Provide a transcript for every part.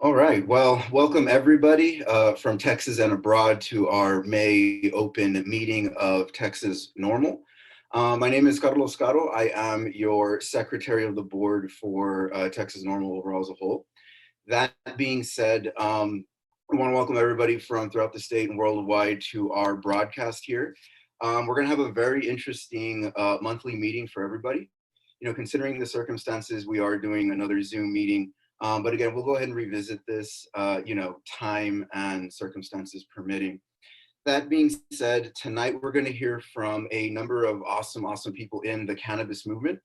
All right. Well, welcome everybody from Texas and abroad to our May open meeting of Texas NORML. My name is Caro. I am your secretary of the board for Texas NORML overall as a whole. That being said, I want to welcome everybody from throughout the state and worldwide to our broadcast here. We're going to have a very interesting monthly meeting for everybody. Considering the circumstances, we are doing another Zoom meeting. But again, we'll go ahead and revisit this, time and circumstances permitting. That being said, tonight we're going to hear from a number of awesome people in the cannabis movement.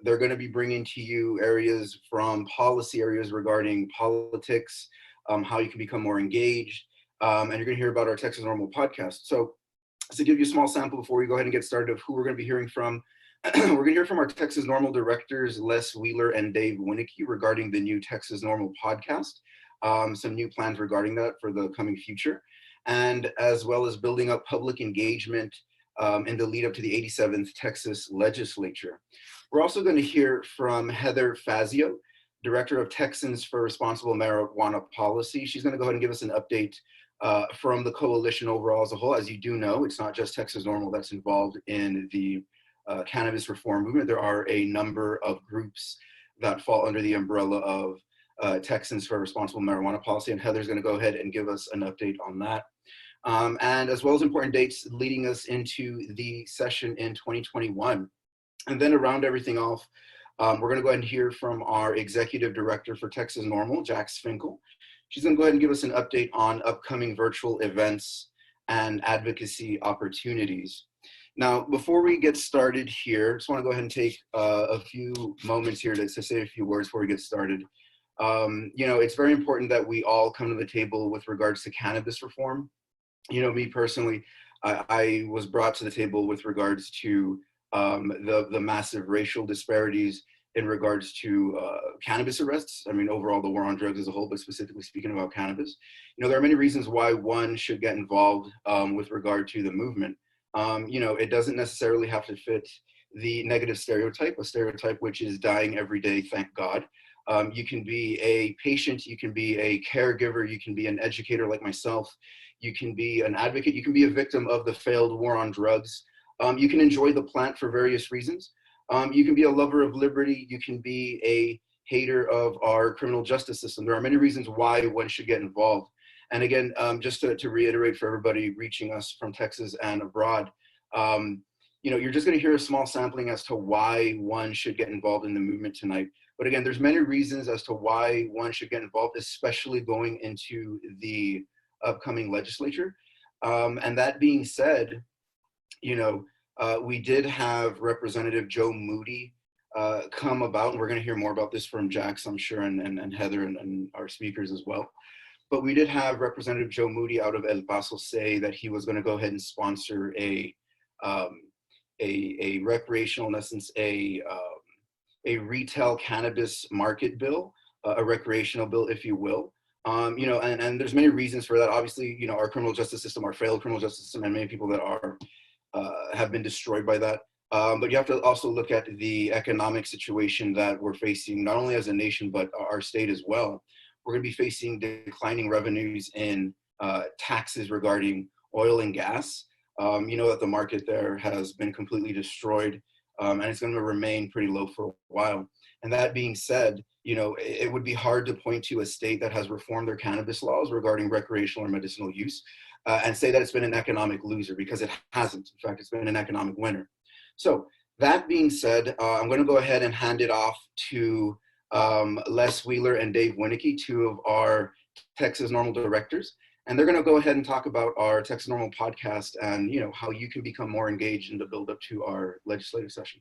They're going to be bringing to you areas from policy areas regarding politics, how you can become more engaged, and you're going to hear about our Texas NORML podcast. So to give you a small sample before we go ahead and get started of who we're going to be hearing from, we're going to hear from our Texas NORML directors, Weiler and Dave Wienecke, regarding the new Texas NORML podcast, some new plans regarding that for the coming future, and as well as building up public engagement in the lead up to the 87th Texas Legislature. We're also going to hear from Heather Fazio, Director of Texans for Responsible Marijuana Policy. She's going to go ahead and give us an update from the coalition overall as a whole. As you do know, it's not just Texas NORML that's involved in the cannabis reform movement. There are a number of groups that fall under the umbrella of Texans for Responsible Marijuana Policy, and Heather's going to go ahead and give us an update on that. And as well as important dates leading us into the session in 2021. And then to round everything off, we're going to go ahead and hear from our Executive Director for Texas NORML, Jax Finkel. She's going to go ahead and give us an update on upcoming virtual events and advocacy opportunities. Now, before we get started here, I just want to go ahead and take a few moments here to say a few words before we get started. It's very important that we all come to the table with regards to cannabis reform. Me personally, I was brought to the table with regards to the massive racial disparities in regards to cannabis arrests. I mean, overall, the war on drugs as a whole, but specifically speaking about cannabis. There are many reasons why one should get involved with regard to the movement. It doesn't necessarily have to fit the negative stereotype, a stereotype which is dying every day, thank God. You can be a patient, you can be a caregiver, you can be an educator like myself, you can be an advocate, you can be a victim of the failed war on drugs. You can enjoy the plant for various reasons. You can be a lover of liberty, you can be a hater of our criminal justice system. There are many reasons why one should get involved. And again, just to reiterate for everybody reaching us from Texas and abroad, you're just going to hear a small sampling as to why one should get involved in the movement tonight. But again, there's many reasons as to why one should get involved, especially going into the upcoming legislature. And that being said, we did have Representative Joe Moody come about, and we're going to hear more about this from Jax, I'm sure, and Heather and our speakers as well. But we did have Representative Joe Moody out of El Paso say that he was going to go ahead and sponsor a recreational, in essence, a retail cannabis market bill, a recreational bill, if you will. And there's many reasons for that. Obviously, our criminal justice system, our failed criminal justice system, and many people that are have been destroyed by that. But you have to also look at the economic situation that we're facing, not only as a nation, but our state as well. We're going to be facing declining revenues in taxes regarding oil and gas. That the market there has been completely destroyed, and it's going to remain pretty low for a while. And that being said, it would be hard to point to a state that has reformed their cannabis laws regarding recreational or medicinal use and say that it's been an economic loser, because it hasn't. In fact, it's been an economic winner. So that being said, I'm going to go ahead and hand it off to Weiler and Dave Wienecke, two of our Texas NORML directors. And they're going to go ahead and talk about our Texas NORML podcast and, how you can become more engaged in the build up to our legislative session.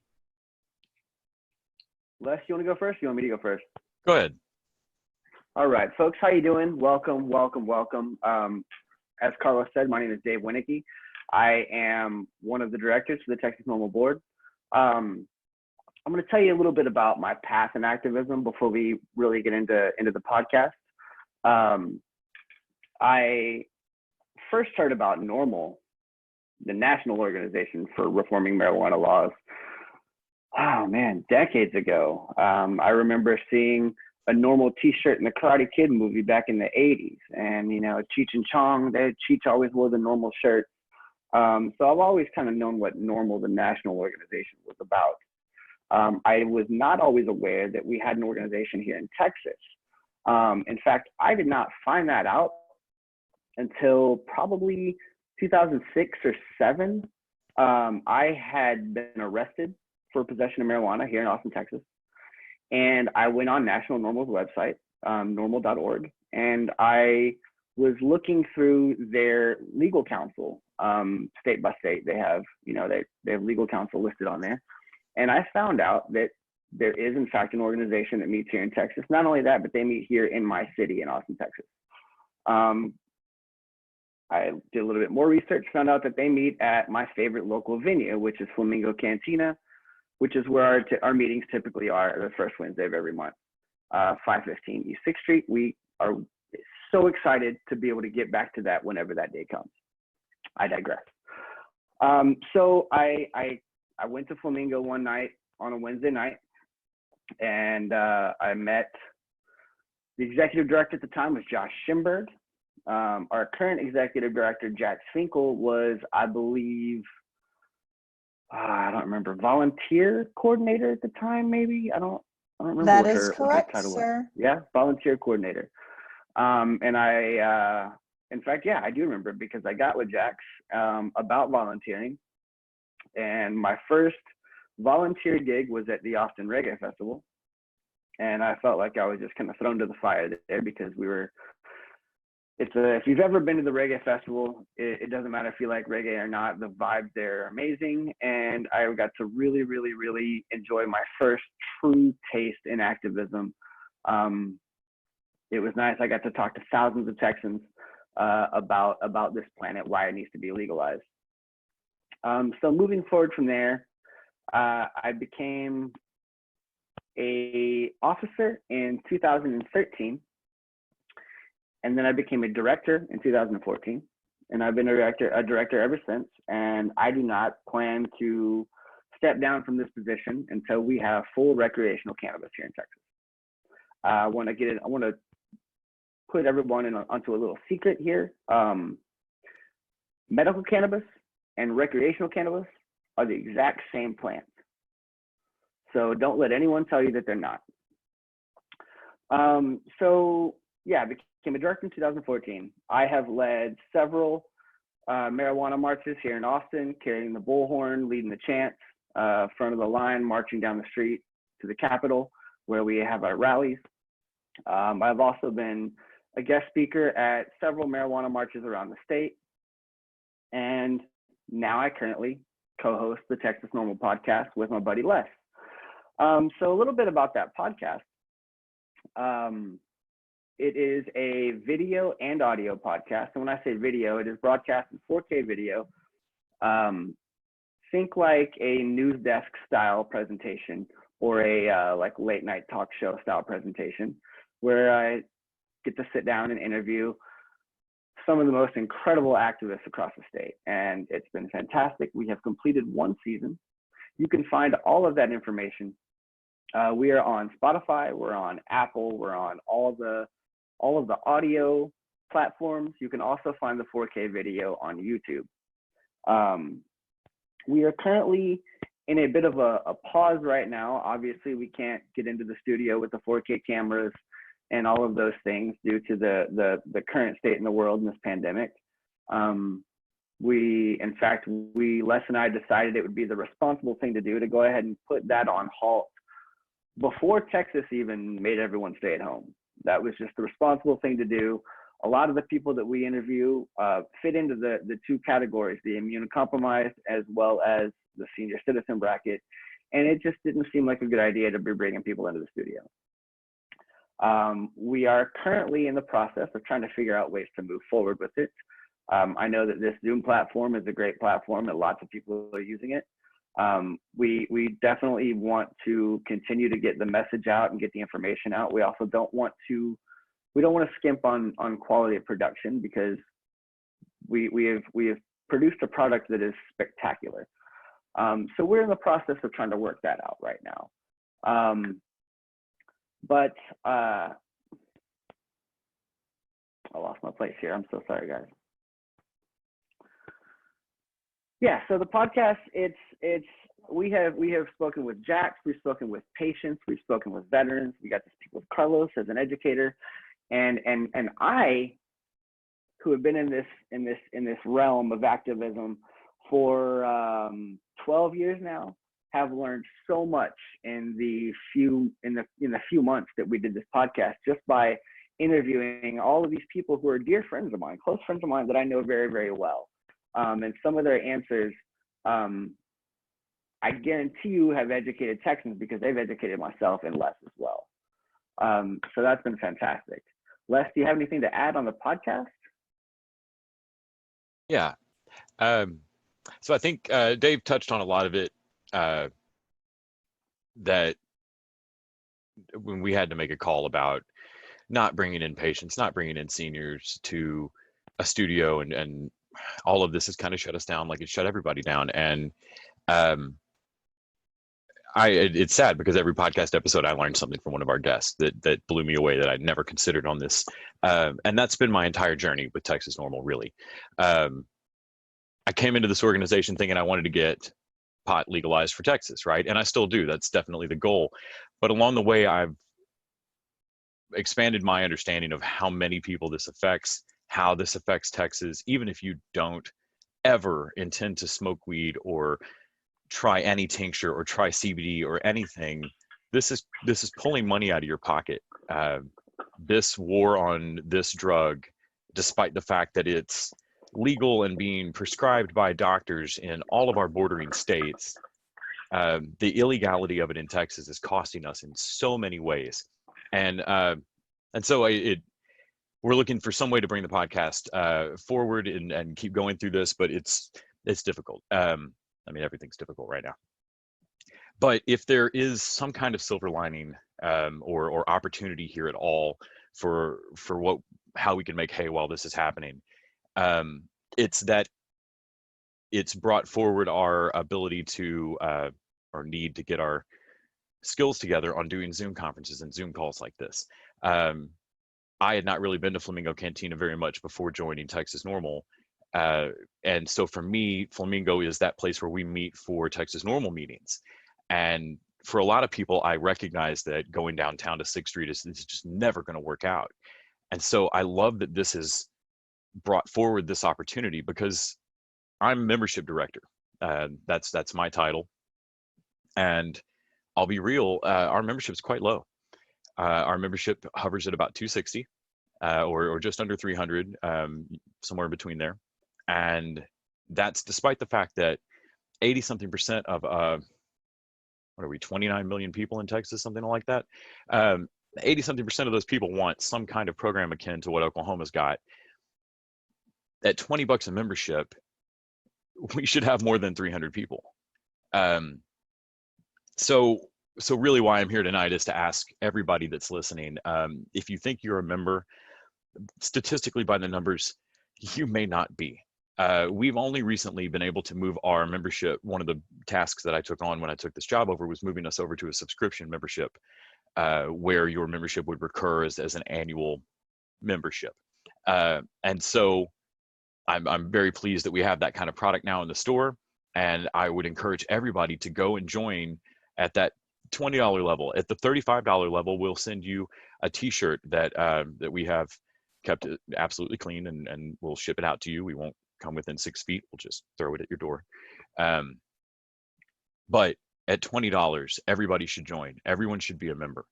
Les, you want to go first? You want me to go first? Go ahead. All right, folks, how you doing? Welcome. As Carlos said, my name is Dave Wienecke. I am one of the directors for the Texas NORML board. I'm going to tell you a little bit about my path in activism before we really get into the podcast. I first heard about NORML, the National Organization for Reforming Marijuana Laws, decades ago. I remember seeing a normal T-shirt in the Karate Kid movie back in the 80s. And, you know, Cheech and Chong, Cheech always wore the normal shirt. So I've always kind of known what NORML, the national organization, was about. I was not always aware that we had an organization here in Texas. In fact, I did not find that out until probably 2006 or 7. I had been arrested for possession of marijuana here in Austin, Texas. And I went on National NORML's website, norml.org, and I was looking through their legal counsel, state by state. They have, you know, they have legal counsel listed on there. And I found out that there is, in fact, an organization that meets here in Texas. Not only that, but they meet here in my city in Austin, Texas. I did a little bit more research, found out that they meet at my favorite local venue, which is Flamingo Cantina, which is where our meetings typically are the first Wednesday of every month, 515 East 6th Street. We are so excited to be able to get back to that whenever that day comes. I digress. So I went to Flamingo one night on a Wednesday night, and I met the executive director at the time was Josh Schimberg. Our current executive director, Jax Finkel, was, I believe, I don't remember, volunteer coordinator at the time, maybe. I don't remember. That is correct, sir. Yeah, volunteer coordinator. And I, in fact, yeah, I do remember because I got with Jax about volunteering. And my first volunteer gig was at the Austin Reggae Festival. And I felt like I was just kind of thrown to the fire there because if you've ever been to the Reggae Festival, it doesn't matter if you like reggae or not, the vibes there are amazing. And I got to really, really, really enjoy my first true taste in activism. It was nice. I got to talk to thousands of Texans about this planet, why it needs to be legalized. So moving forward from there, I became an officer in 2013. And then I became a director in 2014, and I've been a director ever since. And I do not plan to step down from this position until we have full recreational cannabis here in Texas. I want to put everyone onto a little secret here. Medical cannabis and recreational cannabis are the exact same plant. So don't let anyone tell you that they're not. So yeah, I became a director in 2014. I have led several marijuana marches here in Austin, carrying the bullhorn, leading the chants, front of the line, marching down the street to the Capitol, where we have our rallies. I've also been a guest speaker at several marijuana marches around the state. And now I currently co-host the Texas NORML Podcast with my buddy Les. So a little bit about that podcast. It is a video and audio podcast. And when I say video, it is broadcast in 4K video. Think like a news desk style presentation or a like late night talk show style presentation, where I get to sit down and interview some of the most incredible activists across the state. And it's been fantastic. We have completed one season. You can find all of that information. We are on Spotify, we're on Apple, we're on all of the audio platforms. You can also find the 4K video on YouTube. We are currently in a bit of a pause right now. Obviously, we can't get into the studio with the 4K cameras and all of those things due to the current state in the world in this pandemic. In fact, Les and I decided it would be the responsible thing to do to go ahead and put that on halt before Texas even made everyone stay at home. That was just the responsible thing to do. A lot of the people that we interview fit into the two categories, the immunocompromised as well as the senior citizen bracket. And it just didn't seem like a good idea to be bringing people into the studio. We are currently in the process of trying to figure out ways to move forward with it. I know that this Zoom platform is a great platform and lots of people are using it. We definitely want to continue to get the message out and get the information out. We also don't want to skimp on quality of production, because we have produced a product that is spectacular. So we're in the process of trying to work that out right now. But I lost my place here. I'm so sorry, guys. Yeah, so the podcast, we have spoken with Jax, we've spoken with patients, we've spoken with veterans, we got to speak with Carlos as an educator, and I, who have been in this realm of activism for 12 years now, have learned so much in the few months that we did this podcast, just by interviewing all of these people who are dear friends of mine, close friends of mine that I know very, very well. And some of their answers, I guarantee you, have educated Texans, because they've educated myself and Les as well. So that's been fantastic. Les, do you have anything to add on the podcast? Yeah. So I think Dave touched on a lot of it, that when we had to make a call about not bringing in patients, not bringing in seniors to a studio, and all of this has kind of shut us down, like it shut everybody down. And it's sad, because every podcast episode I learned something from one of our guests that blew me away, that I'd never considered on this. And that's been my entire journey with Texas NORML, really. I came into this organization thinking I wanted to get pot legalized for Texas, right? And I still do. That's definitely the goal. But along the way, I've expanded my understanding of how many people this affects, how this affects Texas. Even if you don't ever intend to smoke weed or try any tincture or try CBD or anything, this is pulling money out of your pocket. This war on this drug, despite the fact that it's legal and being prescribed by doctors in all of our bordering states, the illegality of it in Texas is costing us in so many ways. And so we're looking for some way to bring the podcast forward and keep going through this, but it's difficult. I mean, everything's difficult right now. But if there is some kind of silver lining or opportunity here at all for how we can make hay while this is happening, it's that it's brought forward our ability to or need to get our skills together on doing Zoom conferences and Zoom calls like this. I had not really been to Flamingo Cantina very much before joining Texas NORML. And so for me, Flamingo is that place where we meet for Texas NORML meetings. And for a lot of people, I recognize that going downtown to 6th Street is just never going to work out. And so I love that this has brought forward this opportunity, because I'm membership director. That's my title. And I'll be real, our membership is quite low. Our membership hovers at about 260 or just under 300, somewhere between there. And that's despite the fact that 80-something% of, what are we, 29 million people in Texas, something like that. 80-something% of those people want some kind of program akin to what Oklahoma's got. At $20 a membership, we should have more than 300 people. So really why I'm here tonight is to ask everybody that's listening, if you think you're a member, statistically by the numbers, you may not be. We've only recently been able to move our membership. One of the tasks that I took on when I took this job over was moving us over to a subscription membership, where your membership would recur as an annual membership. And so I'm very pleased that we have that kind of product now in the store. And I would encourage everybody to go and join at that $20 level. At the $35 level, we'll send you a t-shirt that we have kept absolutely clean, and we'll ship it out to you. We won't come within 6 feet. We'll just throw it at your door. But at $20, everybody should join. Everyone should be a member,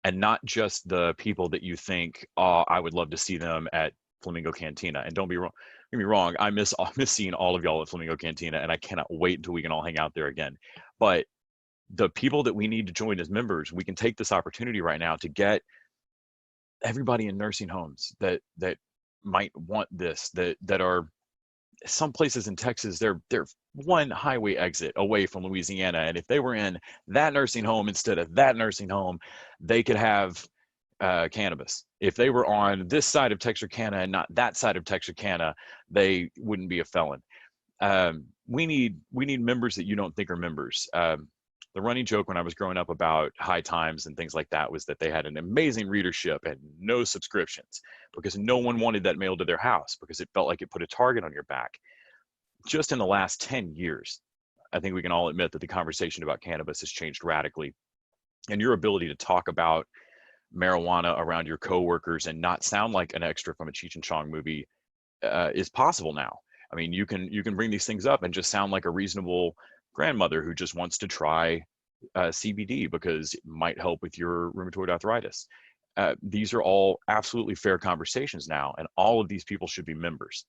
and not just the people that you think, oh, I would love to see them at Flamingo Cantina. And don't get me wrong, I miss seeing all of y'all at Flamingo Cantina, and I cannot wait until we can all hang out there again. But the people that we need to join as members, we can take this opportunity right now to get everybody in nursing homes that might want this, that are some places in Texas, they're one highway exit away from Louisiana. And if they were in that nursing home instead of that nursing home, they could have cannabis. If they were on this side of Texarkana and not that side of Texarkana, they wouldn't be a felon. We need members that you don't think are members. The running joke when I was growing up about High Times and things like that was that they had an amazing readership and no subscriptions because no one wanted that mailed to their house because it felt like it put a target on your back. Just in the last 10 years, I think we can all admit that the conversation about cannabis has changed radically. And your ability to talk about marijuana around your coworkers and not sound like an extra from a Cheech and Chong movie is possible now. I mean, you can bring these things up and just sound like a reasonable grandmother who just wants to try CBD because it might help with your rheumatoid arthritis. These are all absolutely fair conversations now, and all of these people should be members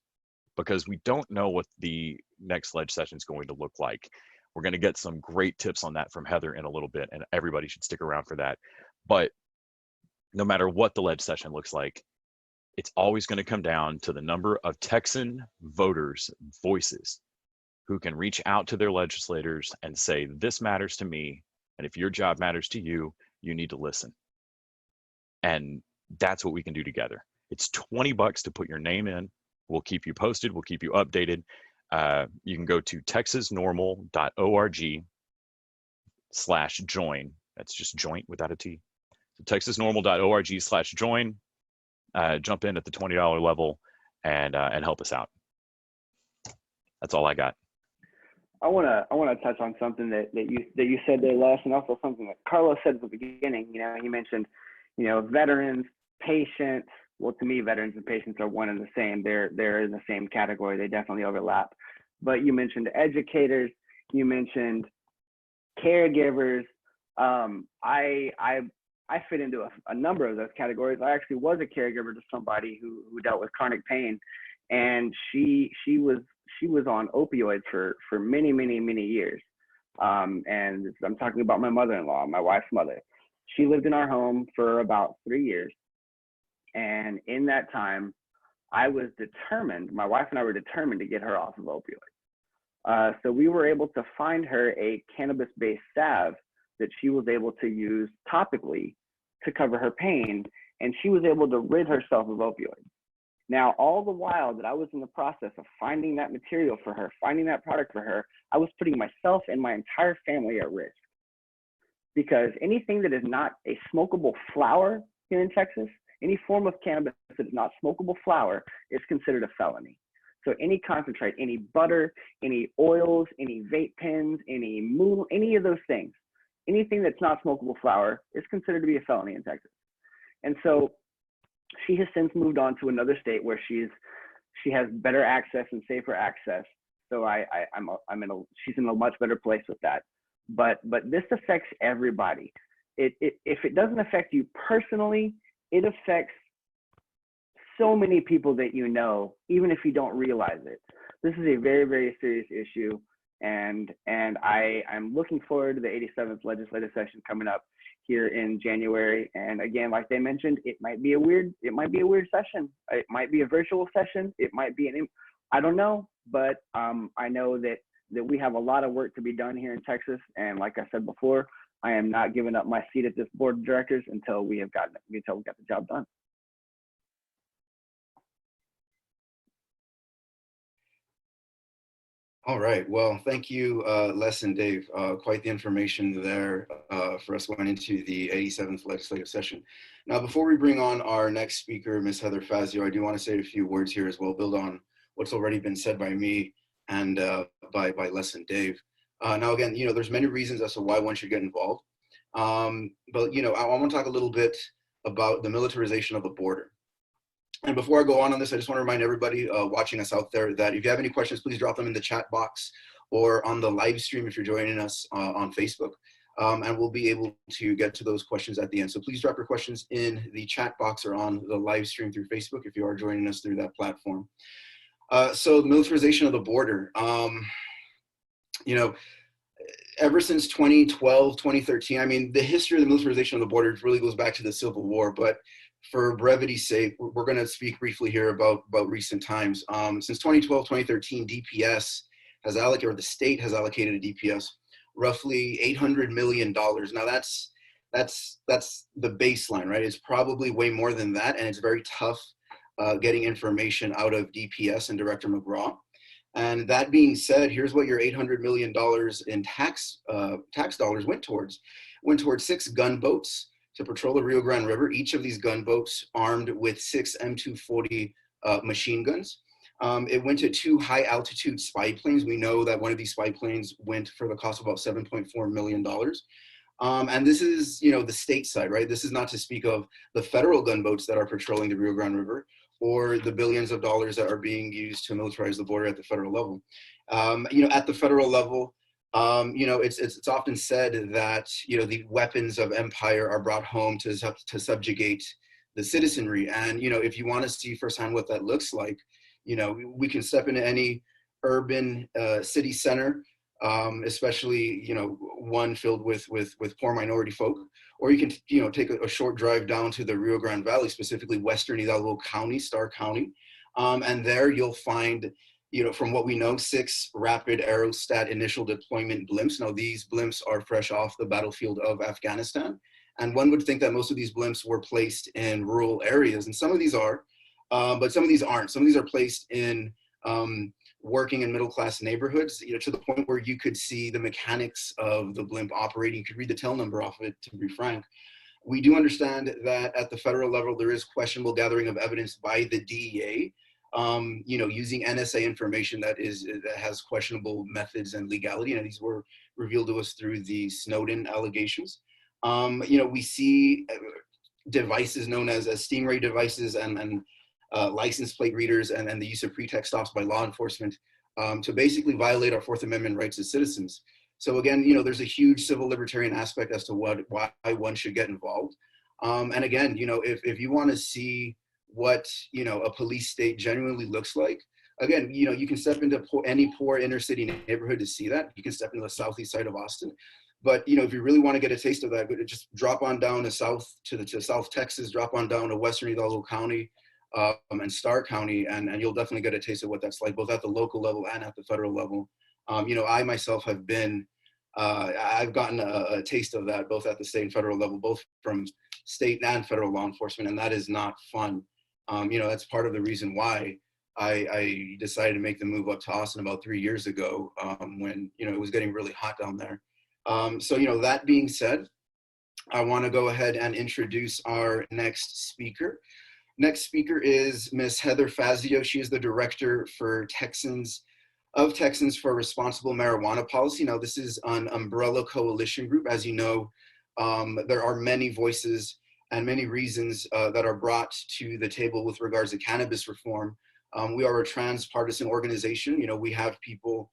because we don't know what the next ledge session is going to look like. We're going to get some great tips on that from Heather in a little bit, and everybody should stick around for that. But no matter what the ledge session looks like, it's always going to come down to the number of Texan voters' voices who can reach out to their legislators and say, this matters to me, and if your job matters to you, you need to listen. And that's what we can do together. It's $20 to put your name in. We'll keep you posted. We'll keep you updated. You can go to texasnormal.org/join. That's just joint without a T. So texasnormal.org/join. Jump in at the $20 level and help us out. That's all I got. I want to touch on something that you said there, Les, and also something that Carlos said at the beginning. You know, he mentioned, you know, veterans, patients. Well, to me, veterans and patients are one and the same. They're in the same category. They definitely overlap. But you mentioned educators. You mentioned caregivers. I fit into a number of those categories. I actually was a caregiver to somebody who dealt with chronic pain, and she was on opioids for many years. And I'm talking about my mother-in-law, my wife's mother. She lived in our home for about 3 years, and in that time, I was determined. My wife and I were determined to get her off of opioids. So we were able to find her a cannabis-based salve that she was able to use topically to cover her pain, and she was able to rid herself of opioids. Now, all the while that I was in the process of finding that material for her, finding that product for her, I was putting myself and my entire family at risk. Because anything that is not a smokable flower here in Texas, any form of cannabis that is not smokable flower is considered a felony. So any concentrate, any butter, any oils, any vape pens, any of those things, anything that's not smokable flower is considered to be a felony in Texas. And so she has since moved on to another state where she has better access and safer access. So she's in a much better place with that. But this affects everybody. If it doesn't affect you personally, it affects so many people that you know, even if you don't realize it. This is a very, very serious issue. And I'm looking forward to the 87th legislative session coming up here in January. And again, like they mentioned, it might be a weird session. It might be a virtual session. It might be I don't know, but I know that we have a lot of work to be done here in Texas. And like I said before, I am not giving up my seat at this board of directors until we got the job done. All right. Well, thank you, Les and Dave. Quite the information there for us going into the 87th legislative session. Now, before we bring on our next speaker, Ms. Heather Fazio, I do want to say a few words here as well, build on what's already been said by me and by Les and Dave. Now, again, you know, there's many reasons as to why one should get involved. But, you know, I want to talk a little bit about the militarization of the border. And before I go on this, I just want to remind everybody watching us out there that if you have any questions, please drop them in the chat box or on the live stream if you're joining us on Facebook. And we'll be able to get to those questions at the end. So please drop your questions in the chat box or on the live stream through Facebook if you are joining us through that platform. So the militarization of the border, you know, ever since 2012, 2013, I mean, the history of the militarization of the border really goes back to the Civil War, but for brevity's sake, we're going to speak briefly here about recent times. Since 2012, 2013, DPS has allocated, or the state has allocated a DPS, roughly $800 million. Now that's the baseline, right? It's probably way more than that, and it's very tough getting information out of DPS and Director McGraw. And that being said, here's what your $800 million in tax dollars went towards. Went towards 6 gunboats to patrol the Rio Grande River. Each of these gunboats armed with 6 M240 machine guns. It went to 2 high altitude spy planes. We know that one of these spy planes went for the cost of about $7.4 million. And this is, the state side, right? This is not to speak of the federal gunboats that are patrolling the Rio Grande River, or the billions of dollars that are being used to militarize the border at the federal level. At the federal level, it's often said that, the weapons of empire are brought home to subjugate the citizenry. And, if you want to see firsthand what that looks like, we can step into any urban city center, especially, one filled with poor minority folk, or you can, take a short drive down to the Rio Grande Valley, specifically Western Hidalgo County, Starr County. And there you'll find, from what we know, 6 rapid aerostat initial deployment blimps. Now, these blimps are fresh off the battlefield of Afghanistan. And one would think that most of these blimps were placed in rural areas. And some of these are, but some of these aren't. Some of these are placed in working and middle-class neighborhoods, to the point where you could see the mechanics of the blimp operating. You could read the tail number off of it, to be frank. We do understand that at the federal level, there is questionable gathering of evidence by the DEA, using NSA information that has questionable methods and legality. And these were revealed to us through the Snowden allegations. We see devices known as Stingray devices and license plate readers and the use of pretext stops by law enforcement to basically violate our Fourth Amendment rights as citizens. So again, there's a huge civil libertarian aspect as to why one should get involved. And again, if you want to see what, a police state genuinely looks like, again, you can step into any poor inner city neighborhood to see that. You can step into the southeast side of Austin. But, if you really want to get a taste of that, just drop on down to South Texas, drop on down to Western Hidalgo County, and Starr County, and you'll definitely get a taste of what that's like, both at the local level and at the federal level. I myself have been, I've gotten a taste of that, both at the state and federal level, both from state and federal law enforcement, and that is not fun. That's part of the reason why I decided to make the move up to Austin about 3 years ago, when, it was getting really hot down there. So, that being said, I want to go ahead and introduce our next speaker. Next speaker is Ms. Heather Fazio. She is the director for Texans for Responsible Marijuana Policy. Now, this is an umbrella coalition group. As you know, there are many voices and many reasons that are brought to the table with regards to cannabis reform. We are a transpartisan organization. We have people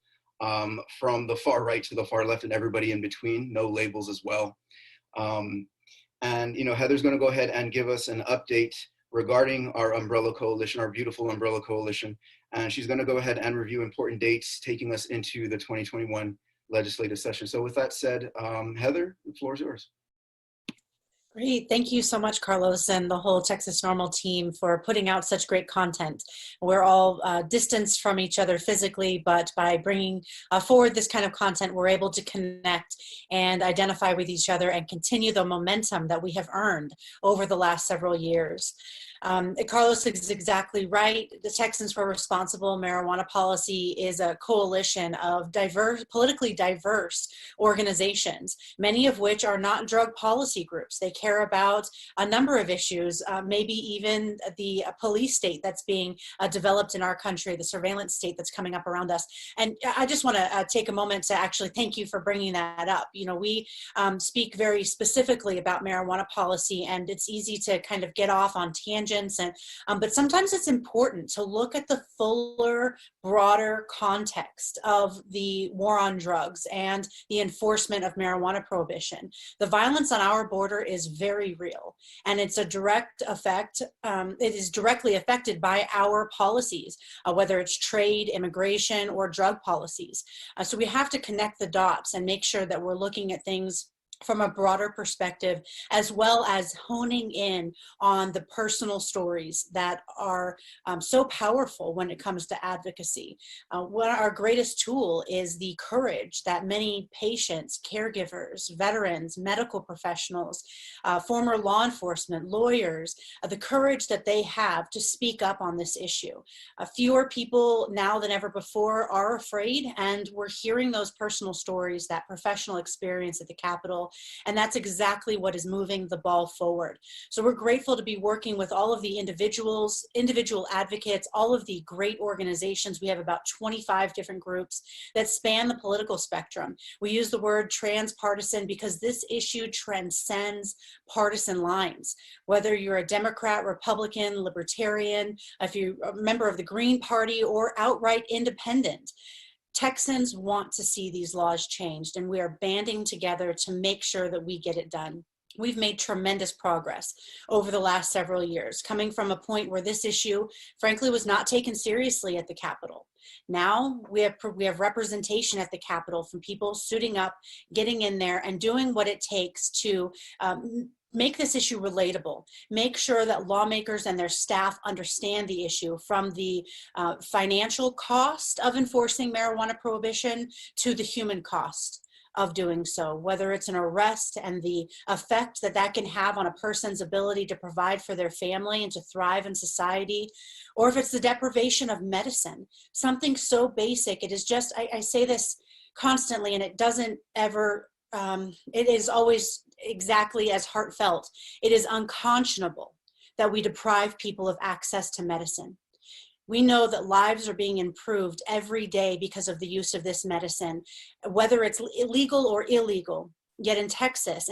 from the far right to the far left and everybody in between, no labels as well. And Heather's going to go ahead and give us an update regarding our umbrella coalition, our beautiful umbrella coalition. And she's going to go ahead and review important dates taking us into the 2021 legislative session. So with that said, Heather, the floor is yours. Great. Thank you so much, Carlos, and the whole Texas NORML team for putting out such great content. We're all distanced from each other physically, but by bringing forward this kind of content, we're able to connect and identify with each other and continue the momentum that we have earned over the last several years. Carlos is exactly right. The Texans for Responsible Marijuana Policy is a coalition of politically diverse organizations, many of which are not drug policy groups. They care about a number of issues, maybe even the police state that's being developed in our country, the surveillance state that's coming up around us. And I just want to take a moment to actually thank you for bringing that up. We speak very specifically about marijuana policy, and it's easy to kind of get off on tangents. But sometimes it's important to look at the fuller, broader context of the war on drugs and the enforcement of marijuana prohibition. The violence on our border is very real, and it's a direct effect. It is directly affected by our policies, whether it's trade, immigration, or drug policies. So we have to connect the dots and make sure that we're looking at things from a broader perspective, as well as honing in on the personal stories that are so powerful when it comes to advocacy. One of our greatest tool is the courage that many patients, caregivers, veterans, medical professionals, former law enforcement, lawyers, the courage that they have to speak up on this issue. Fewer people now than ever before are afraid, and we're hearing those personal stories, that professional experience at the Capitol. And that's exactly what is moving the ball forward. So we're grateful to be working with all of the individual advocates, all of the great organizations. We have about 25 different groups that span the political spectrum. We use the word transpartisan because this issue transcends partisan lines. Whether you're a Democrat, Republican, Libertarian, if you're a member of the Green Party, or outright independent, Texans want to see these laws changed, and we are banding together to make sure that we get it done. We've made tremendous progress over the last several years, coming from a point where this issue, frankly, was not taken seriously at the Capitol. Now we have representation at the Capitol from people suiting up, getting in there, and doing what it takes to make this issue relatable, make sure that lawmakers and their staff understand the issue, from the financial cost of enforcing marijuana prohibition to the human cost of doing so, whether it's an arrest and the effect that that can have on a person's ability to provide for their family and to thrive in society, or if it's the deprivation of medicine, something so basic. It is just, I say this constantly, and it doesn't ever, it is always exactly as heartfelt. It is unconscionable that we deprive people of access to medicine. We know that lives are being improved every day because of the use of this medicine, whether it's illegal or illegal. Yet in Texas,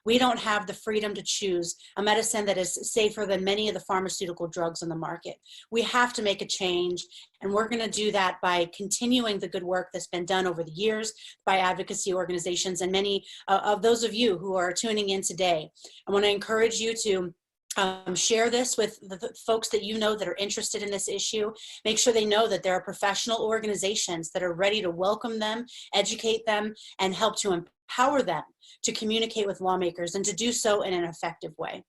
we don't have the freedom to choose a medicine that is safer than many of the pharmaceutical drugs on the market. We have to make a change, and we're going to do that by continuing the good work that's been done over the years by advocacy organizations and many of those of you who are tuning in today. I want to encourage you to share this with the folks that you know that are interested in this issue. Make sure they know that there are professional organizations that are ready to welcome them, educate them, and help to empower them to communicate with lawmakers and to do so in an effective way.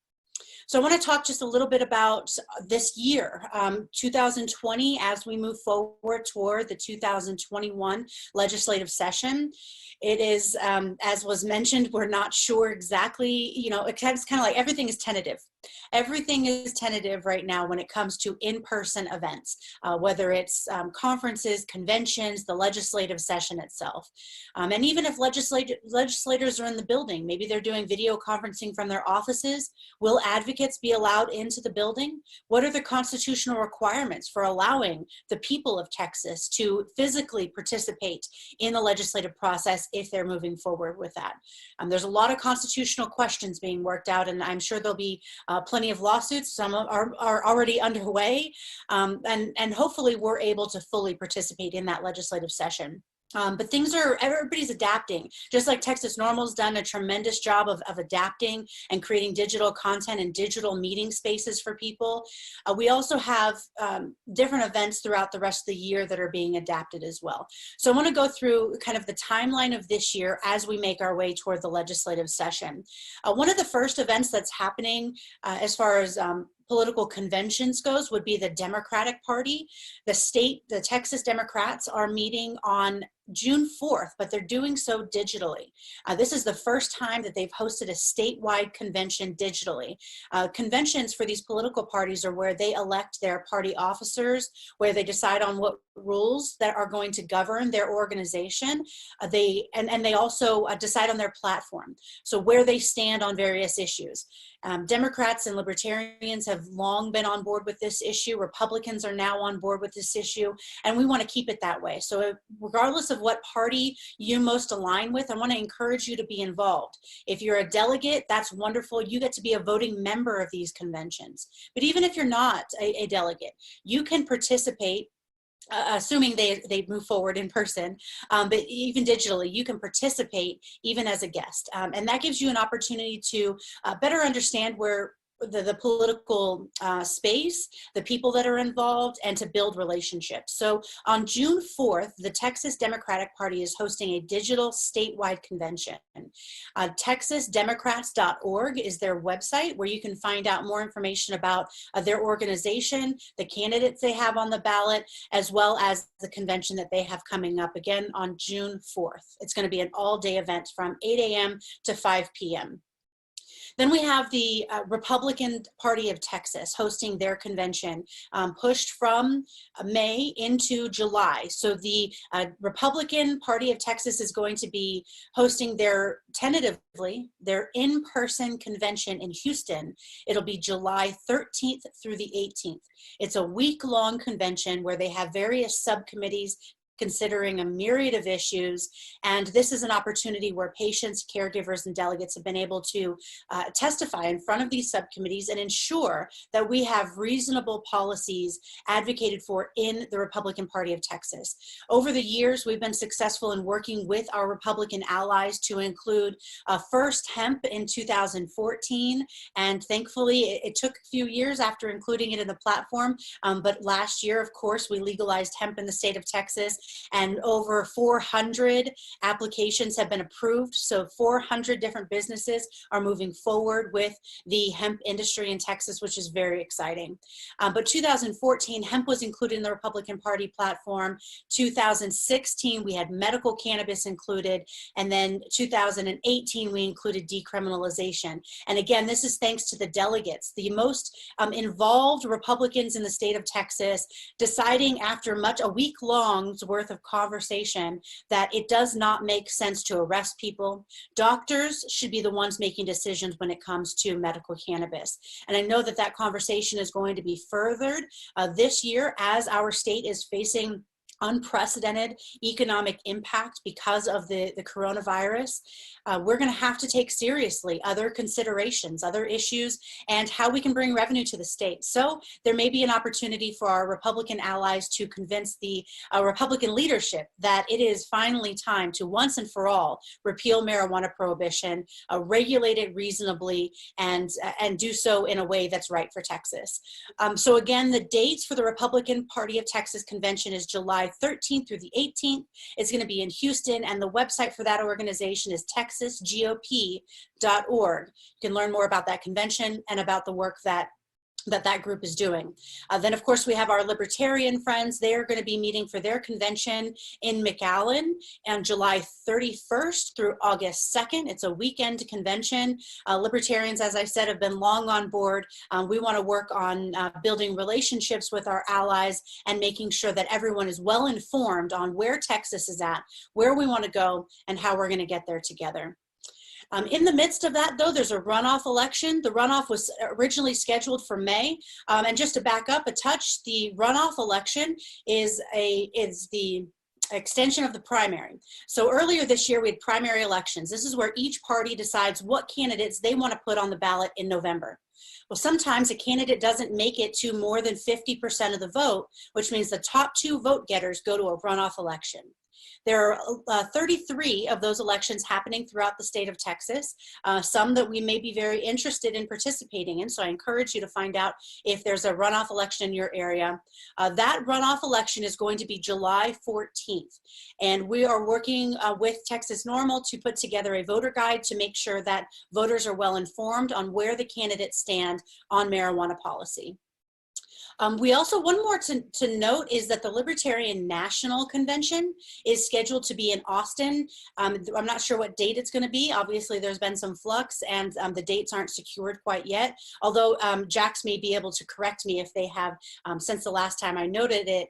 So I want to talk just a little bit about this year, 2020, as we move forward toward the 2021 legislative session. It is, as was mentioned, we're not sure exactly, it's kind of like everything is tentative. Everything is tentative right now when it comes to in-person events, whether it's conferences, conventions, the legislative session itself. And even if legislators are in the building, maybe they're doing video conferencing from their offices, will advocates be allowed into the building? What are the constitutional requirements for allowing the people of Texas to physically participate in the legislative process if they're moving forward with that? There's a lot of constitutional questions being worked out, and I'm sure there'll be plenty of lawsuits. Some are already underway, and hopefully we're able to fully participate in that legislative session. But everybody's adapting. Just like Texas NORML's done a tremendous job of adapting and creating digital content and digital meeting spaces for people. We also have different events throughout the rest of the year that are being adapted as well. So I want to go through kind of the timeline of this year as we make our way toward the legislative session. One of the first events that's happening as far as political conventions goes would be the Democratic Party. The Texas Democrats are meeting on June 4th, but they're doing so digitally. This is the first time that they've hosted a statewide convention digitally. Conventions for these political parties are where they elect their party officers, where they decide on what rules that are going to govern their organization. They also decide on their platform, so where they stand on various issues. Democrats and Libertarians have long been on board with this issue. Republicans are now on board with this issue, and we want to keep it that way. So regardless of what party you most align with, I want to encourage you to be involved. If you're a delegate, that's wonderful. You get to be a voting member of these conventions. But even if you're not a delegate, you can participate, assuming they move forward in person, but even digitally, you can participate even as a guest. And that gives you an opportunity to better understand where the political space, the people that are involved, and to build relationships. So on June 4th, the Texas Democratic Party is hosting a digital statewide convention. TexasDemocrats.org is their website where you can find out more information about their organization, the candidates they have on the ballot, as well as the convention that they have coming up again on June 4th. It's going to be an all-day event from 8 a.m. to 5 p.m. Then we have the Republican Party of Texas hosting their convention, pushed from May into July. So the Republican Party of Texas is going to be hosting tentatively their in-person convention in Houston. It'll be July 13th through the 18th. It's a week-long convention where they have various subcommittees considering a myriad of issues. And this is an opportunity where patients, caregivers, and delegates have been able to testify in front of these subcommittees and ensure that we have reasonable policies advocated for in the Republican Party of Texas. Over the years, we've been successful in working with our Republican allies to include first hemp in 2014. And thankfully, it took a few years after including it in the platform. But last year, of course, we legalized hemp in the state of Texas, and over 400 applications have been approved. So 400 different businesses are moving forward with the hemp industry in Texas, which is very exciting. But 2014, hemp was included in the Republican Party platform. 2016, we had medical cannabis included. And then 2018, we included decriminalization. And again, this is thanks to the delegates, the most involved Republicans in the state of Texas, deciding after a week-long's worth of conversation that it does not make sense to arrest people. Doctors should be the ones making decisions when it comes to medical cannabis. And I know that that conversation is going to be furthered this year as our state is facing unprecedented economic impact because of the coronavirus. We're going to have to take seriously other considerations, other issues, and how we can bring revenue to the state. So there may be an opportunity for our Republican allies to convince the Republican leadership that it is finally time to once and for all repeal marijuana prohibition, regulate it reasonably, and do so in a way that's right for Texas. So again, the dates for the Republican Party of Texas convention is July 13th through the 18th. It's going to be in Houston, and the website for that organization is texasgop.org. You can learn more about that convention and about the work that group is doing. Then, of course, we have our libertarian friends. They are going to be meeting for their convention in McAllen on July 31st through August 2nd. It's a weekend convention. Libertarians, as I said, have been long on board. We want to work on building relationships with our allies and making sure that everyone is well informed on where Texas is at, where we want to go, and how we're going to get there together. In the midst of that, though, there's a runoff election. The runoff was originally scheduled for May. And just to back up a touch, the runoff election is the extension of the primary. So earlier this year, we had primary elections. This is where each party decides what candidates they want to put on the ballot in November. Well, sometimes a candidate doesn't make it to more than 50% of the vote, which means the top 2 vote getters go to a runoff election. There are 33 of those elections happening throughout the state of Texas, some that we may be very interested in participating in. So I encourage you to find out if there's a runoff election in your area. That runoff election is going to be July 14th. And we are working with Texas NORML to put together a voter guide to make sure that voters are well informed on where the candidates stand on marijuana policy. We also, one more to note is that the Libertarian National Convention is scheduled to be in Austin. I'm not sure what date it's going to be. Obviously, there's been some flux and the dates aren't secured quite yet, although Jax may be able to correct me if they have, since the last time I noted it,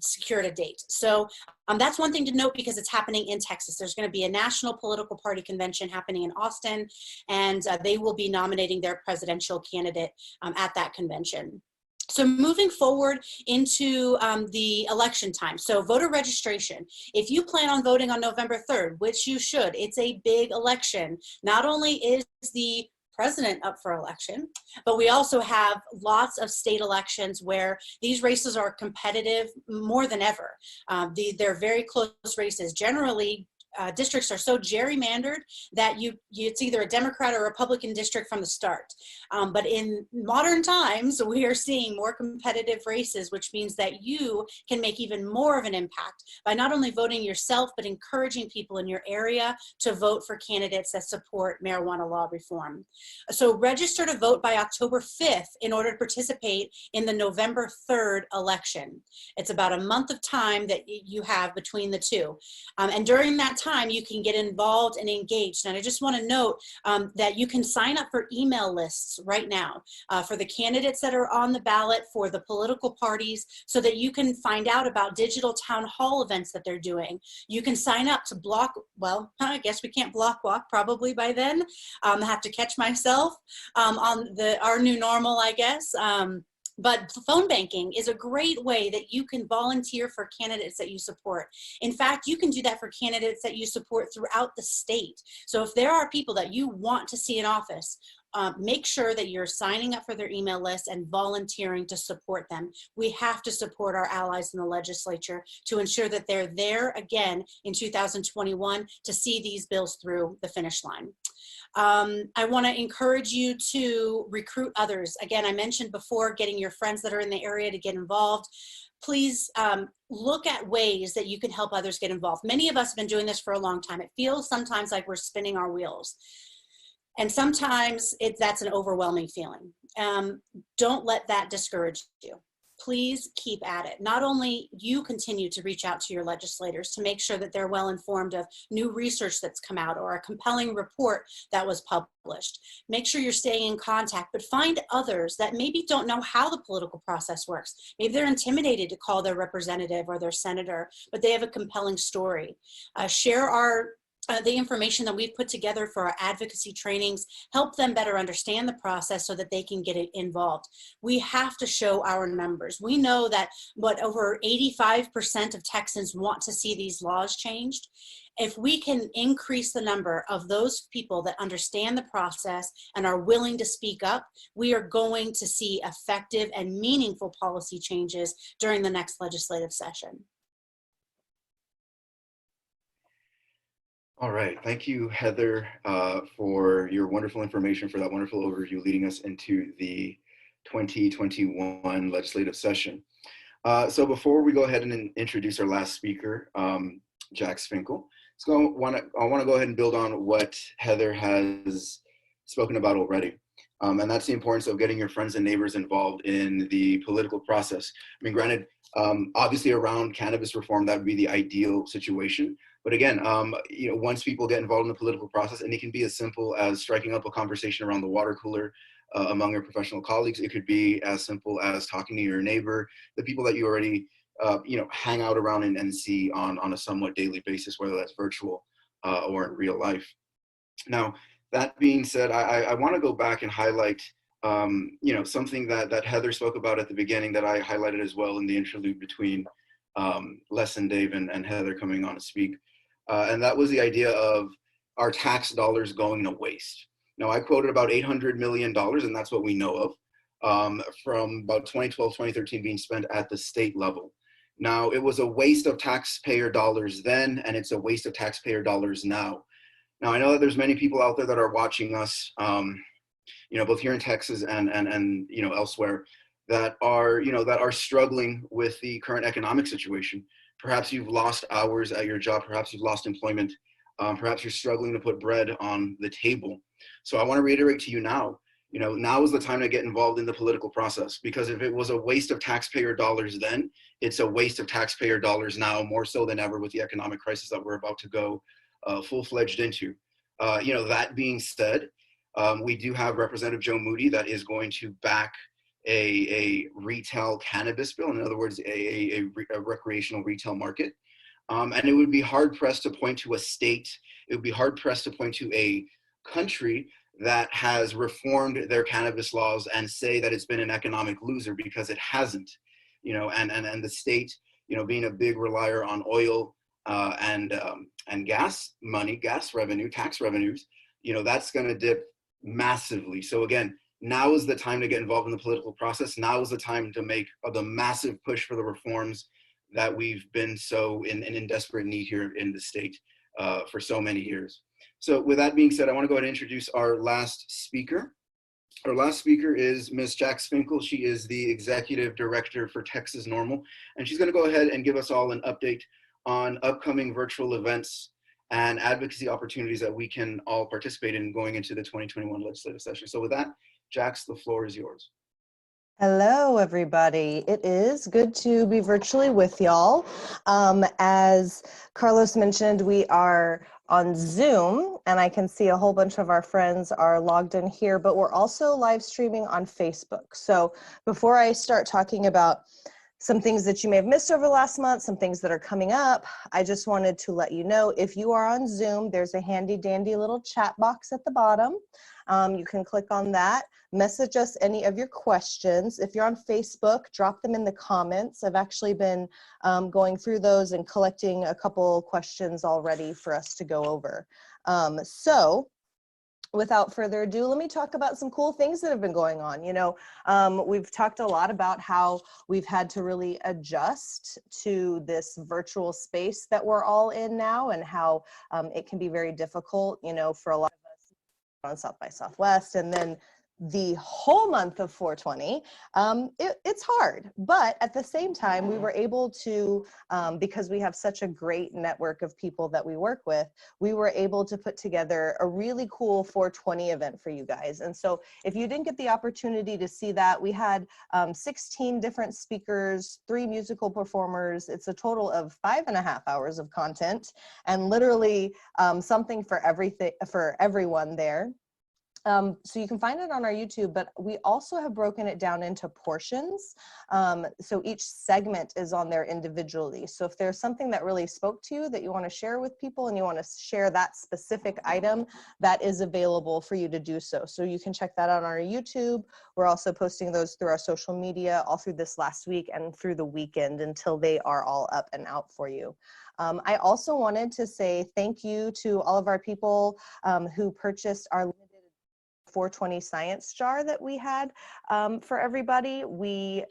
secured a date. So that's one thing to note because it's happening in Texas. There's going to be a national political party convention happening in Austin, and they will be nominating their presidential candidate at that convention. So moving forward into the election time. So voter registration. If you plan on voting on November 3rd, which you should, it's a big election. Not only is the president up for election, but we also have lots of state elections where these races are competitive more than ever. They're very close races. Generally, districts are so gerrymandered that it's either a Democrat or Republican district from the start. But in modern times, we are seeing more competitive races, which means that you can make even more of an impact by not only voting yourself, but encouraging people in your area to vote for candidates that support marijuana law reform. So register to vote by October 5th in order to participate in the November 3rd election. It's about a month of time that you have between the two. And during that time, you can get involved and engaged. And I just want to note that you can sign up for email lists right now for the candidates that are on the ballot, for the political parties, so that you can find out about digital town hall events that they're doing. You can sign up to block, well, I guess we can't block walk probably by then. I have to catch myself on our new normal, I guess. But phone banking is a great way that you can volunteer for candidates that you support. In fact, you can do that for candidates that you support throughout the state. So if there are people that you want to see in office, make sure that you're signing up for their email list and volunteering to support them. We have to support our allies in the legislature to ensure that they're there again in 2021 to see these bills through the finish line. I want to encourage you to recruit others. Again, I mentioned before, getting your friends that are in the area to get involved. Please look at ways that you can help others get involved. Many of us have been doing this for a long time. It feels sometimes like we're spinning our wheels. And sometimes that's an overwhelming feeling. Don't let that discourage you. Please keep at it. Not only you continue to reach out to your legislators to make sure that they're well informed of new research that's come out or a compelling report that was published. Make sure you're staying in contact, but find others that maybe don't know how the political process works. Maybe they're intimidated to call their representative or their senator, but they have a compelling story. Share the information that we've put together for our advocacy trainings, help them better understand the process so that they can get involved. We have to show our numbers. We know that over 85% of Texans want to see these laws changed. If we can increase the number of those people that understand the process and are willing to speak up, we are going to see effective and meaningful policy changes during the next legislative session. All right, thank you, Heather, for your wonderful information, for that wonderful overview leading us into the 2021 legislative session. So before we go ahead and introduce our last speaker, Jax Finkel, I want to go ahead and build on what Heather has spoken about already. And that's the importance of getting your friends and neighbors involved in the political process. I mean, granted, obviously around cannabis reform, that would be the ideal situation. But again, once people get involved in the political process, and it can be as simple as striking up a conversation around the water cooler among your professional colleagues. It could be as simple as talking to your neighbor, the people that you already, hang out around and see on a somewhat daily basis, whether that's virtual or in real life. Now, that being said, I want to go back and highlight, something that Heather spoke about at the beginning that I highlighted as well in the interlude between Les and Dave and Heather coming on to speak. And that was the idea of our tax dollars going to waste. Now, I quoted about $800 million, and that's what we know of, from about 2012, 2013 being spent at the state level. Now, it was a waste of taxpayer dollars then, and it's a waste of taxpayer dollars now. Now, I know that there's many people out there that are watching us, both here in Texas and elsewhere, that are struggling with the current economic situation. Perhaps you've lost hours at your job. Perhaps you've lost employment. Perhaps you're struggling to put bread on the table. So I want to reiterate to you now, now is the time to get involved in the political process, because if it was a waste of taxpayer dollars then, it's a waste of taxpayer dollars now, more so than ever with the economic crisis that we're about to go full-fledged into. That being said, we do have Representative Joe Moody that is going to back a retail cannabis bill, in other words, a recreational retail market. And it would be hard pressed to point to a state, it would be hard pressed to point to a country that has reformed their cannabis laws and say that it's been an economic loser, because it hasn't, and the state, being a big relier on oil and gas money, gas revenue, tax revenues, that's going to dip massively. So again, now is the time to get involved in the political process. Now is the time to make the massive push for the reforms that we've been so in desperate need here in the state. for so many years. So with that being said, I want to go ahead and introduce our last speaker. Our last speaker is Ms. Jax Finkel. She is the Executive Director for Texas NORML, and she's going to go ahead and give us all an update on upcoming virtual events and advocacy opportunities that we can all participate in going into the 2021 legislative session. So with that, Jax, the floor is yours. Hello, everybody. It is good to be virtually with y'all. As Carlos mentioned, we are on Zoom, and I can see a whole bunch of our friends are logged in here, but we're also live streaming on Facebook. So before I start talking about some things that you may have missed over the last month, some things that are coming up, I just wanted to let you know, if you are on Zoom, there's a handy dandy little chat box at the bottom. You can click on that, message us any of your questions. If you're on Facebook, drop them in the comments. I've actually been going through those and collecting a couple questions already for us to go over. So without further ado, let me talk about some cool things that have been going on. You know, we've talked a lot about how we've had to really adjust to this virtual space that we're all in now, and how it can be very difficult, you know, for a lot of us on South by Southwest, and then the whole month of 420, it's hard, but at the same time, we were able to, because we have such a great network of people that we work with, we were able to put together a really cool 420 event for you guys. And so if you didn't get the opportunity to see that, we had 16 different speakers, 3 musical performers. It's a total of 5.5 hours of content, and literally something for everyone there. So you can find it on our YouTube, but we also have broken it down into portions. So each segment is on there individually. So if there's something that really spoke to you that you want to share with people, and you want to share that specific item, that is available for you to do so. So you can check that out on our YouTube. We're also posting those through our social media all through this last week and through the weekend until they are all up and out for you. I also wanted to say thank you to all of our people who purchased our 420 science jar that we had for everybody. We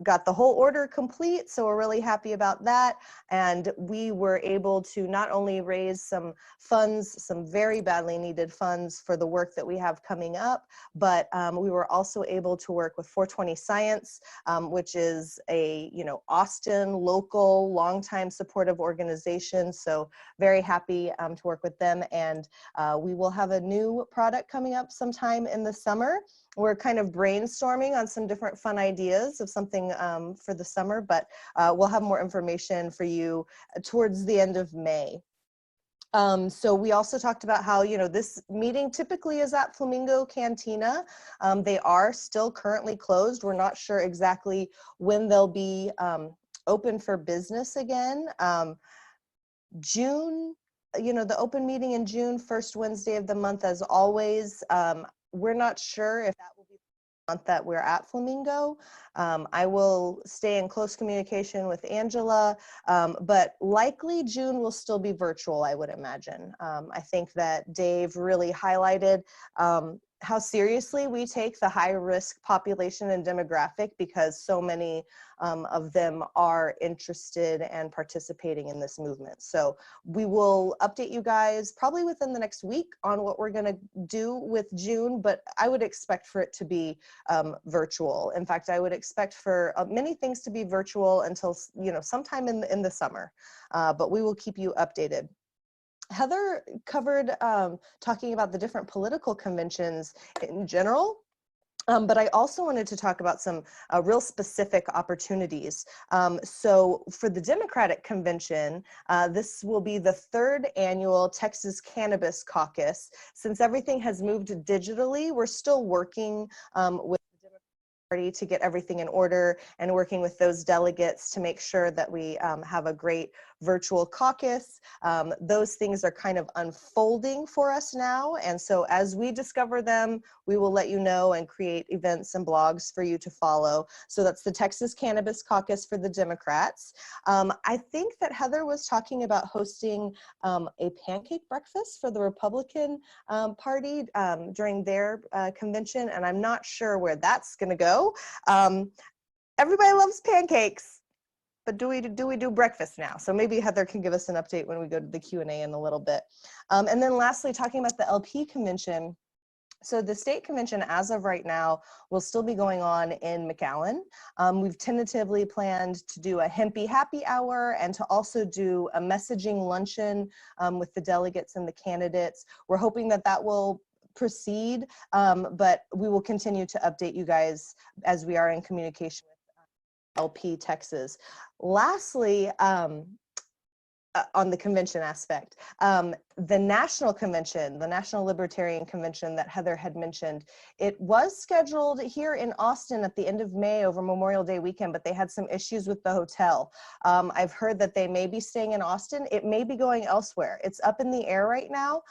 got the whole order complete, so we're really happy about that. And we were able to not only raise some funds, some very badly needed funds for the work that we have coming up, but we were also able to work with 420 Science, which is a, you know, Austin local, longtime supportive organization. So very happy to work with them. And we will have a new product coming up sometime in the summer. We're kind of brainstorming on some different fun ideas of something for the summer, but we'll have more information for you towards the end of May. So we also talked about how, you know, this meeting typically is at Flamingo Cantina. They are still currently closed. We're not sure exactly when they'll be open for business again. June, you know, the open meeting in June, first Wednesday of the month as always. We're not sure if that will be the month that we're at Flamingo. I will stay in close communication with Angela, but likely June will still be virtual, I would imagine. I think that Dave really highlighted how seriously we take the high-risk population and demographic, because so many of them are interested and participating in this movement. So we will update you guys probably within the next week on what we're going to do with June, but I would expect for it to be virtual. In fact, I would expect for many things to be virtual until, you know, sometime in the summer, but we will keep you updated. Heather covered talking about the different political conventions in general, but I also wanted to talk about some real specific opportunities. So for the Democratic Convention, this will be the 3rd annual Texas Cannabis Caucus. Since everything has moved digitally, we're still working with to get everything in order and working with those delegates to make sure that we have a great virtual caucus. Those things are kind of unfolding for us now. And so as we discover them, we will let you know and create events and blogs for you to follow. So that's the Texas Cannabis Caucus for the Democrats. I think that Heather was talking about hosting a pancake breakfast for the Republican Party during their convention, and I'm not sure where that's going to go. Everybody loves pancakes. but do we do breakfast now? So maybe Heather can give us an update when we go to the Q&A in a little bit. And then lastly, talking about the LP convention. So the state convention, as of right now, will still be going on in McAllen. We've tentatively planned to do a Hempy Happy Hour and to also do a messaging luncheon with the delegates and the candidates. We're hoping that that will proceed, but we will continue to update you guys as we are in communication with LP Texas. Lastly, on the convention aspect, the national convention, the National Libertarian Convention that Heather had mentioned, it was scheduled here in Austin at the end of May over Memorial Day weekend, but they had some issues with the hotel. I've heard that they may be staying in Austin. It may be going elsewhere. It's up in the air right now.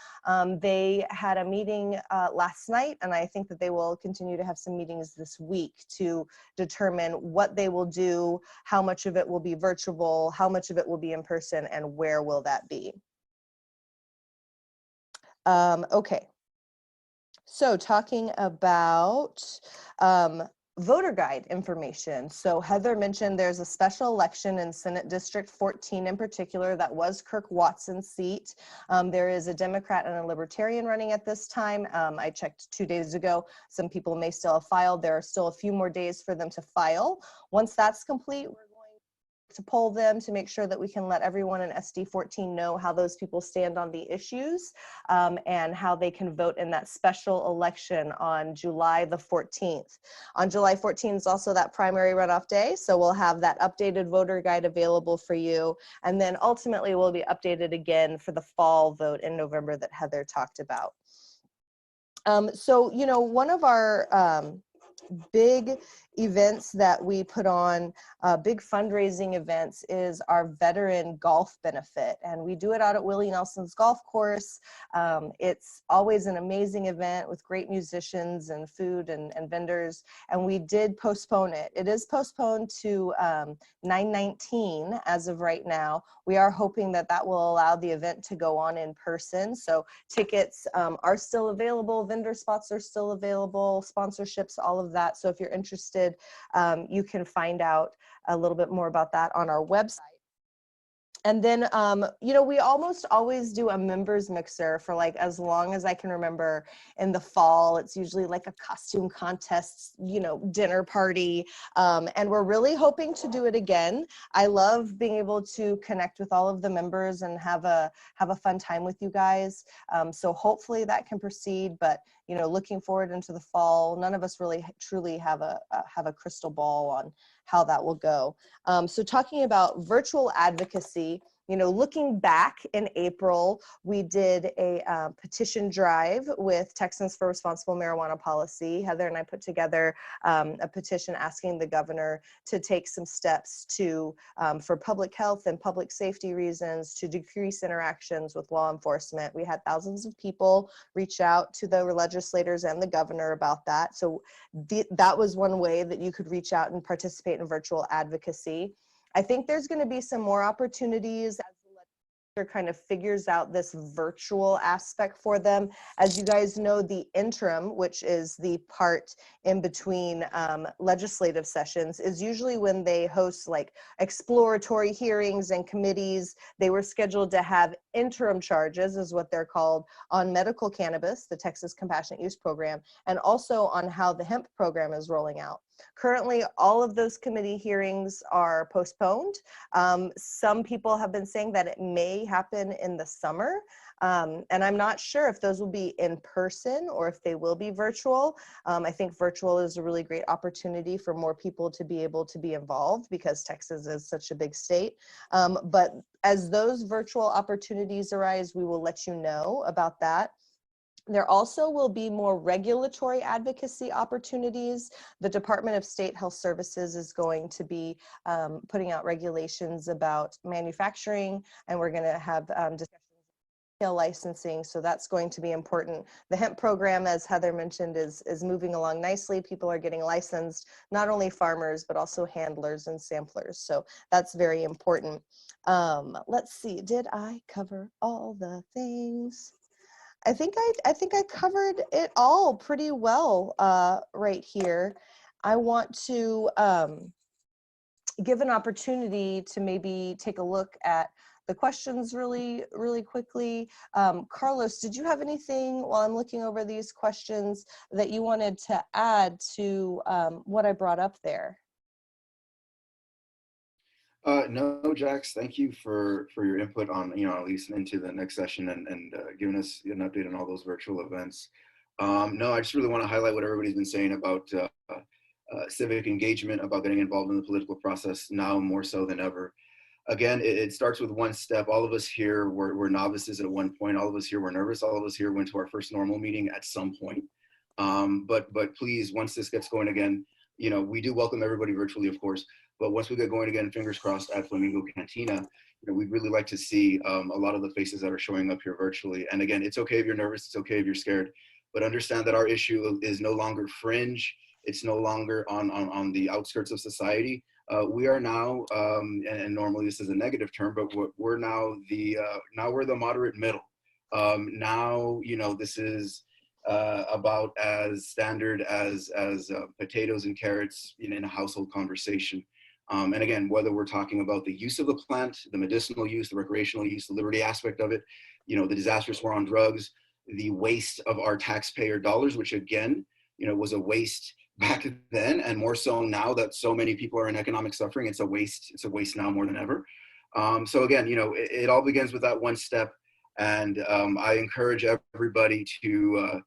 They had a meeting last night, and I think that they will continue to have some meetings this week to determine what they will do, how much of it will be virtual, how much of it will be in person, and where will that be. Okay, so talking about voter guide information. So Heather mentioned there's a special election in Senate District 14 in particular that was Kirk Watson's seat. There is a Democrat and a Libertarian running at this time. I checked 2 days ago. Some people may still have filed. There are still a few more days for them to file. Once that's complete, we're to poll them to make sure that we can let everyone in SD 14 know how those people stand on the issues and how they can vote in that special election on July the 14th. On July 14th is also that primary runoff day, so we'll have that updated voter guide available for you, and then ultimately we'll be updated again for the fall vote in November that Heather talked about. So, you know, one of our big events that we put on, big fundraising events, is our veteran golf benefit, and we do it out at Willie Nelson's golf course. It's always an amazing event with great musicians and food and vendors, and we did postpone it. It is postponed to 9/19 as of right now. We are hoping that that will allow the event to go on in person, so tickets are still available, vendor spots are still available, sponsorships, all of that. So if you're interested, you can find out a little bit more about that on our website. And then, you know, we almost always do a members mixer for like as long as I can remember in the fall. It's usually like a costume contest, you know, dinner party. And we're really hoping to do it again. I love being able to connect with all of the members and have a fun time with you guys. So hopefully that can proceed, but you know, looking forward into the fall, none of us really truly have a crystal ball on how that will go. So talking about virtual advocacy, you know, looking back in April, we did a petition drive with Texans for Responsible Marijuana Policy. Heather and I put together a petition asking the governor to take some steps to, for public health and public safety reasons, to decrease interactions with law enforcement. We had thousands of people reach out to the legislators and the governor about that. So that was one way that you could reach out and participate in virtual advocacy. I think there's going to be some more opportunities as the legislature kind of figures out this virtual aspect for them. As you guys know, the interim, which is the part in between legislative sessions, is usually when they host like exploratory hearings and committees. They were scheduled to have interim charges, is what they're called, on medical cannabis, the Texas Compassionate Use Program, and also on how the hemp program is rolling out. Currently, all of those committee hearings are postponed. Some people have been saying that it may happen in the summer, and I'm not sure if those will be in person or if they will be virtual. I think virtual is a really great opportunity for more people to be able to be involved because Texas is such a big state. But as those virtual opportunities arise, we will let you know about that. There also will be more regulatory advocacy opportunities. The Department of State Health Services is going to be putting out regulations about manufacturing, and we're going to have discussions about licensing, so that's going to be important. The hemp program, as Heather mentioned, is moving along nicely. People are getting licensed, not only farmers, but also handlers and samplers, so that's very important. Let's see, did I cover all the things? I think I covered it all pretty well right here. I want to give an opportunity to maybe take a look at the questions really quickly. Carlos, did you have anything while I'm looking over these questions that you wanted to add to what I brought up there? No, Jax, thank you for your input on, at least into the next session and giving us an update on all those virtual events. No, I just really want to highlight what everybody's been saying about civic engagement, about getting involved in the political process now more so than ever. Again, it starts with one step. All of us here were novices at one point. All of us here were nervous. All of us here went to our first normal meeting at some point. But please, once this gets going again, we do welcome everybody virtually, of course. But once we get going again, fingers crossed at Flamingo Cantina, we'd really like to see a lot of the faces that are showing up here virtually. And again, it's okay if you're nervous. It's okay if you're scared. But understand that our issue is no longer fringe. It's no longer on the outskirts of society. We are now, and normally this is a negative term, but we're now we're the moderate middle. Now, this is about as standard as potatoes and carrots in a household conversation. And again, whether we're talking about the use of the plant, the medicinal use, the recreational use, the liberty aspect of it, the disastrous war on drugs, the waste of our taxpayer dollars, which again, was a waste back then, and more so now that so many people are in economic suffering. It's a waste now more than ever. So again, it all begins with that one step. And I encourage everybody to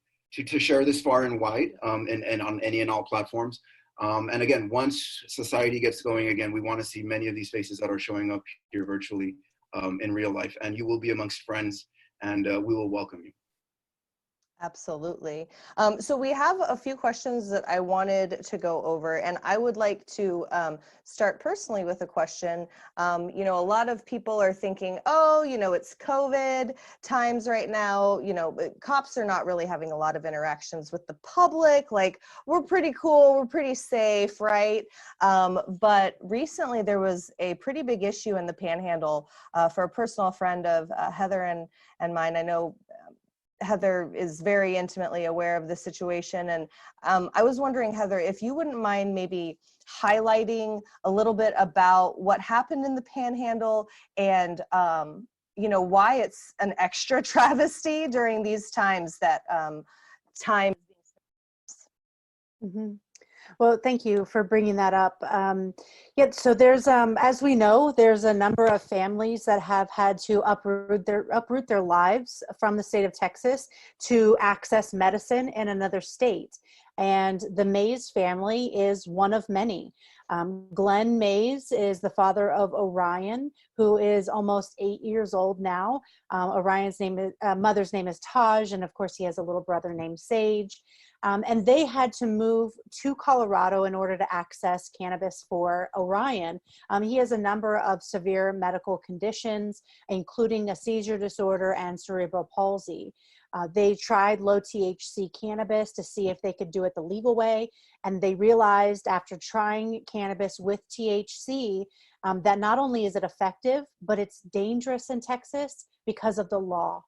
share this far and wide and on any and all platforms. And again, once society gets going again, we want to see many of these faces that are showing up here virtually in real life. And you will be amongst friends, and we will welcome you. Absolutely. So we have a few questions that I wanted to go over, and I would like to start personally with a question. A lot of people are thinking, oh, it's COVID times right now. Cops are not really having a lot of interactions with the public. Like, we're pretty cool, we're pretty safe, right? But recently there was a pretty big issue in the Panhandle for a personal friend of Heather and mine. I know Heather is very intimately aware of the situation. And I was wondering, Heather, if you wouldn't mind maybe highlighting a little bit about what happened in the Panhandle and, why it's an extra travesty during these times that time. Mm-hmm. Well, thank you for bringing that up. So there's, as we know, there's a number of families that have had to uproot their lives from the state of Texas to access medicine in another state. And the Mays family is one of many. Glenn Mays is the father of Orion, who is almost 8 years old now. Orion's mother's name is Taj, and of course he has a little brother named Sage. And they had to move to Colorado in order to access cannabis for Orion. He has a number of severe medical conditions, including a seizure disorder and cerebral palsy. They tried low THC cannabis to see if they could do it the legal way. And they realized after trying cannabis with THC that not only is it effective, but it's dangerous in Texas because of the law.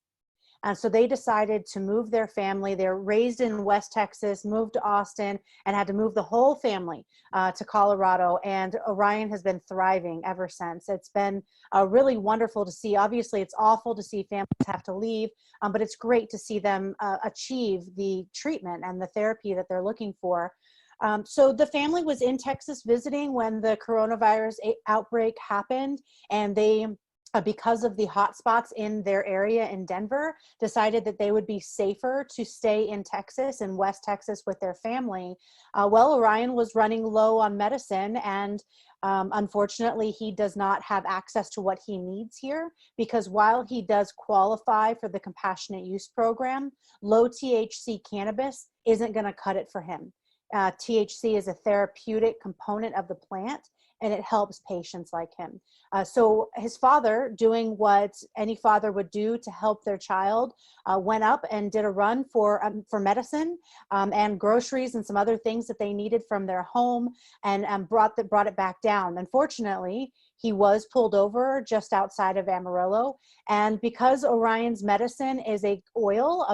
And so they decided to move their family. They're raised in West Texas, moved to Austin, and had to move the whole family to Colorado. And Orion has been thriving ever since. It's been really wonderful to see. Obviously, it's awful to see families have to leave, but it's great to see them achieve the treatment and the therapy that they're looking for. So the family was in Texas visiting when the coronavirus outbreak happened, and they, because of the hotspots in their area in Denver, decided that they would be safer to stay in Texas, in West Texas, with their family. Orion was running low on medicine, and unfortunately, he does not have access to what he needs here, because while he does qualify for the compassionate use program, low THC cannabis isn't going to cut it for him. THC is a therapeutic component of the plant, and it helps patients like him. So his father, doing what any father would do to help their child, went up and did a run for medicine and groceries and some other things that they needed from their home, and brought it back down. Unfortunately, he was pulled over just outside of Amarillo, and because Orion's medicine is a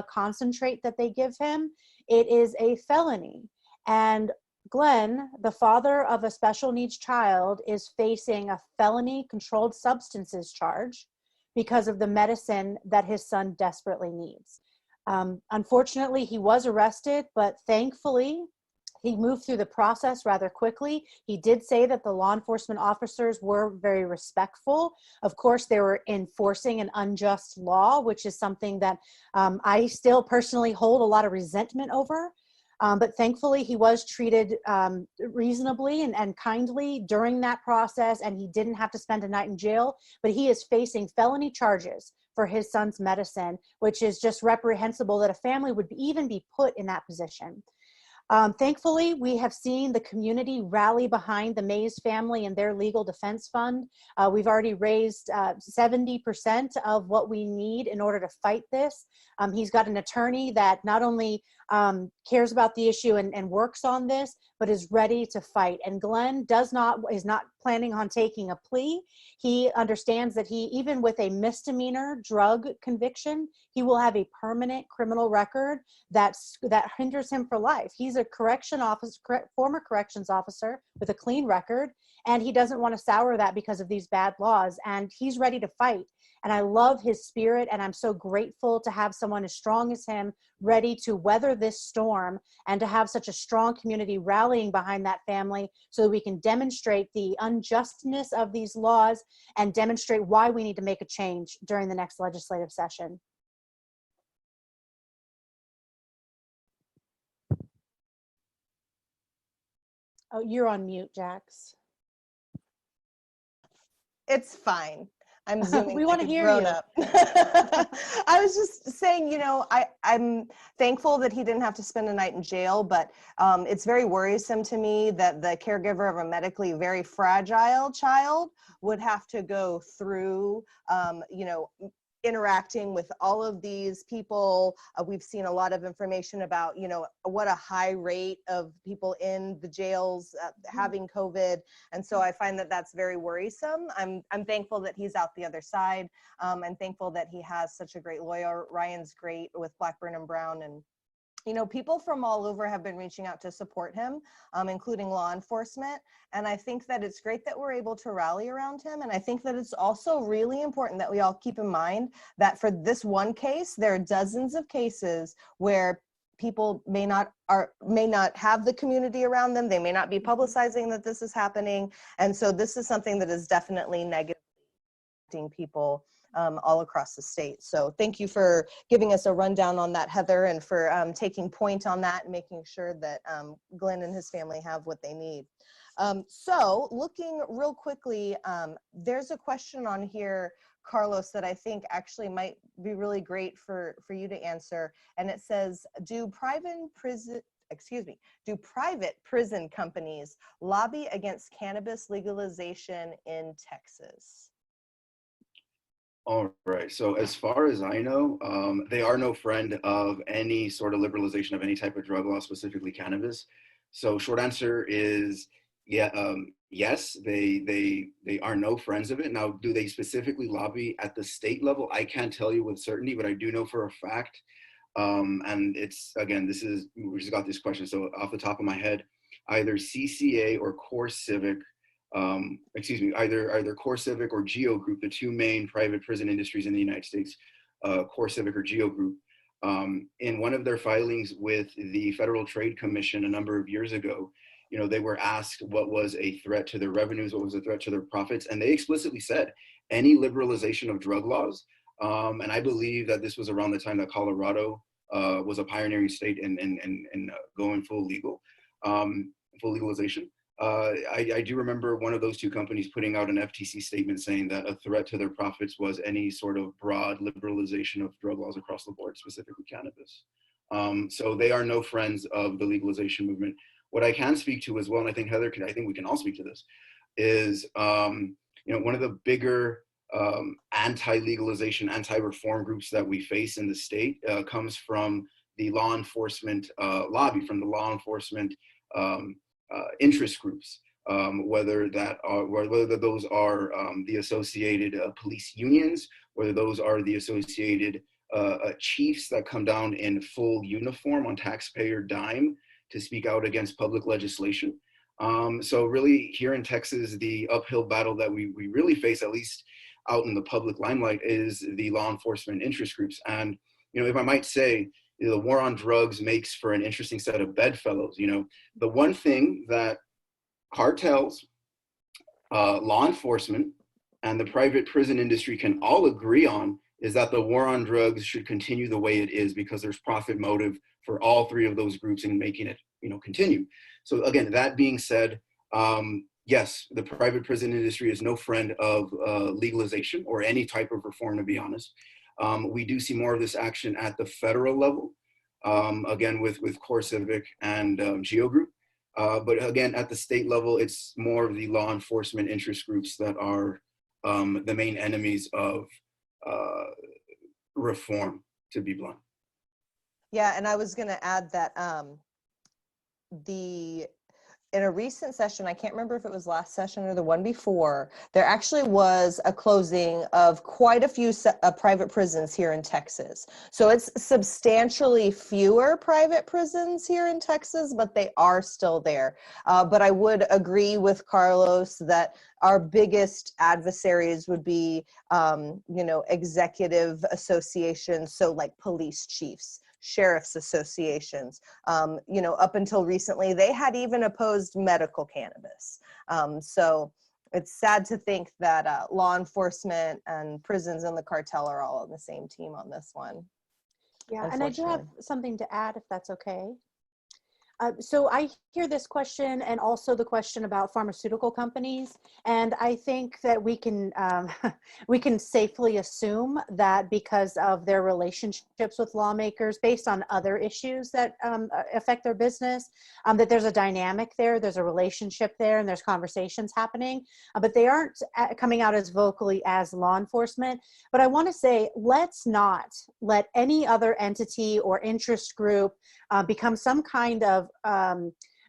concentrate that they give him, it is a felony. And Glenn, the father of a special needs child, is facing a felony controlled substances charge because of the medicine that his son desperately needs. Unfortunately, he was arrested, but thankfully, he moved through the process rather quickly. He did say that the law enforcement officers were very respectful. Of course, they were enforcing an unjust law, which is something that I still personally hold a lot of resentment over. But thankfully, he was treated reasonably and kindly during that process, and he didn't have to spend a night in jail. But he is facing felony charges for his son's medicine, which is just reprehensible that a family would even be put in that position. Thankfully, we have seen the community rally behind the Mays family and their legal defense fund. We've already raised 70% of what we need in order to fight this. He's got an attorney that not only cares about the issue and works on this, but is ready to fight. And Glenn is not planning on taking a plea. He understands that even with a misdemeanor drug conviction, he will have a permanent criminal record that hinders him for life. He's a former corrections officer with a clean record, and he doesn't want to sour that because of these bad laws, and he's ready to fight. And I love his spirit, and I'm so grateful to have someone as strong as him ready to weather this storm, and to have such a strong community rallying behind that family so that we can demonstrate the unjustness of these laws and demonstrate why we need to make a change during the next legislative session. Oh, you're on mute, Jax. It's fine. I'm zooming. We want to hear you. Up. I was just saying, I'm thankful that he didn't have to spend a night in jail, but it's very worrisome to me that the caregiver of a medically very fragile child would have to go through, interacting with all of these people. We've seen a lot of information about, what a high rate of people in the jails having COVID. And so I find that that's very worrisome. I'm thankful that he's out the other side. I'm thankful that he has such a great lawyer. Ryan's great with Blackburn and Brown, and people from all over have been reaching out to support him, including law enforcement. And I think that it's great that we're able to rally around him. And I think that it's also really important that we all keep in mind that for this one case, there are dozens of cases where people may not have the community around them. They may not be publicizing that this is happening. And so this is something that is definitely negatively affecting people all across the state. So thank you for giving us a rundown on that, Heather, and for taking point on that and making sure that Glenn and his family have what they need. So looking real quickly, there's a question on here, Carlos, that I think actually might be really great for you to answer. And it says, do private prison companies lobby against cannabis legalization in Texas? All right. So as far as I know, they are no friend of any sort of liberalization of any type of drug law, specifically cannabis. So short answer is yes, they are no friends of it. Now, do they specifically lobby at the state level? I can't tell you with certainty, but I do know for a fact. And it's, again, we just got this question. So off the top of my head, either CCA or Core Civic, either Core Civic or Geo Group, the two main private prison industries in the United States, Core Civic or Geo Group, in one of their filings with the Federal Trade Commission a number of years ago, they were asked what was a threat to their revenues, what was a threat to their profits, and they explicitly said any liberalization of drug laws, and I believe that this was around the time that Colorado was a pioneering state in going full legalization. I do remember one of those two companies putting out an FTC statement saying that a threat to their profits was any sort of broad liberalization of drug laws across the board, specifically cannabis. So they are no friends of the legalization movement. What I can speak to as well, and I think Heather I think we can all speak to this, is one of the bigger anti-legalization, anti-reform groups that we face in the state comes from the law enforcement lobby, from the law enforcement interest groups, whether those are the associated police unions, whether those are the associated chiefs that come down in full uniform on taxpayer dime to speak out against public legislation. So really here in Texas, the uphill battle that we really face, at least out in the public limelight, is the law enforcement interest groups. And, if I might say, the war on drugs makes for an interesting set of bedfellows. The one thing that cartels, law enforcement, and the private prison industry can all agree on is that the war on drugs should continue the way it is, because there's profit motive for all three of those groups in making it, continue. So again, that being said, yes, the private prison industry is no friend of legalization or any type of reform, to be honest. We do see more of this action at the federal level, again, with Core Civic and Geo Group. But again, at the state level, it's more of the law enforcement interest groups that are the main enemies of reform, to be blunt. Yeah, and I was going to add that in a recent session, I can't remember if it was last session or the one before, there actually was a closing of quite a few private prisons here in Texas. So it's substantially fewer private prisons here in Texas, but they are still there. But I would agree with Carlos that our biggest adversaries would be, executive associations, so like police chiefs, sheriff's associations. Up until recently, they had even opposed medical cannabis. So it's sad to think that law enforcement and prisons and the cartel are all on the same team on this one. Yeah, and I do have something to add, if that's okay. So I hear this question and also the question about pharmaceutical companies, and I think that we can safely assume that because of their relationships with lawmakers based on other issues that affect their business, that there's a dynamic there, there's a relationship there, and there's conversations happening, but they aren't coming out as vocally as law enforcement. But I want to say, let's not let any other entity or interest group become some kind of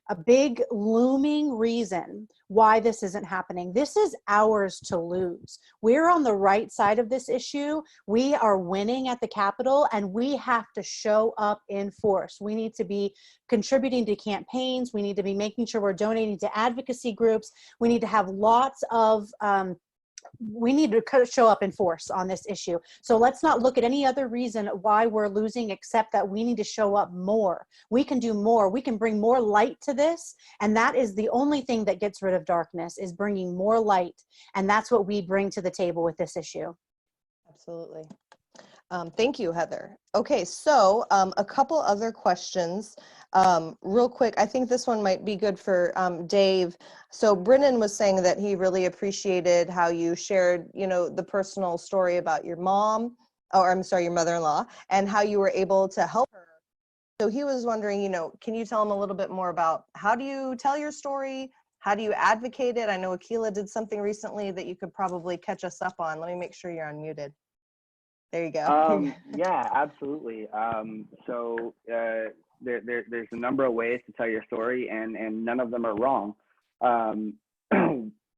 a big looming reason why this isn't happening. This is ours to lose. We're on the right side of this issue. We are winning at the Capitol, and we have to show up in force. We need to be contributing to campaigns. We need to be making sure we're donating to advocacy groups. We need to have lots of we need to show up in force on this issue. So let's not look at any other reason why we're losing, except that we need to show up more. We can do more. We can bring more light to this. And that is the only thing that gets rid of darkness, is bringing more light. And that's what we bring to the table with this issue. Absolutely. Thank you, Heather. Okay, so a couple other questions. Real quick, I think this one might be good for Dave. So Brennan was saying that he really appreciated how you shared, the personal story about your mom, or I'm sorry, your mother-in-law, and how you were able to help her. So he was wondering, can you tell him a little bit more about how do you tell your story? How do you advocate it? I know Akila did something recently that you could probably catch us up on. Let me make sure you're unmuted. There you go. Yeah, absolutely. So there's a number of ways to tell your story, and none of them are wrong.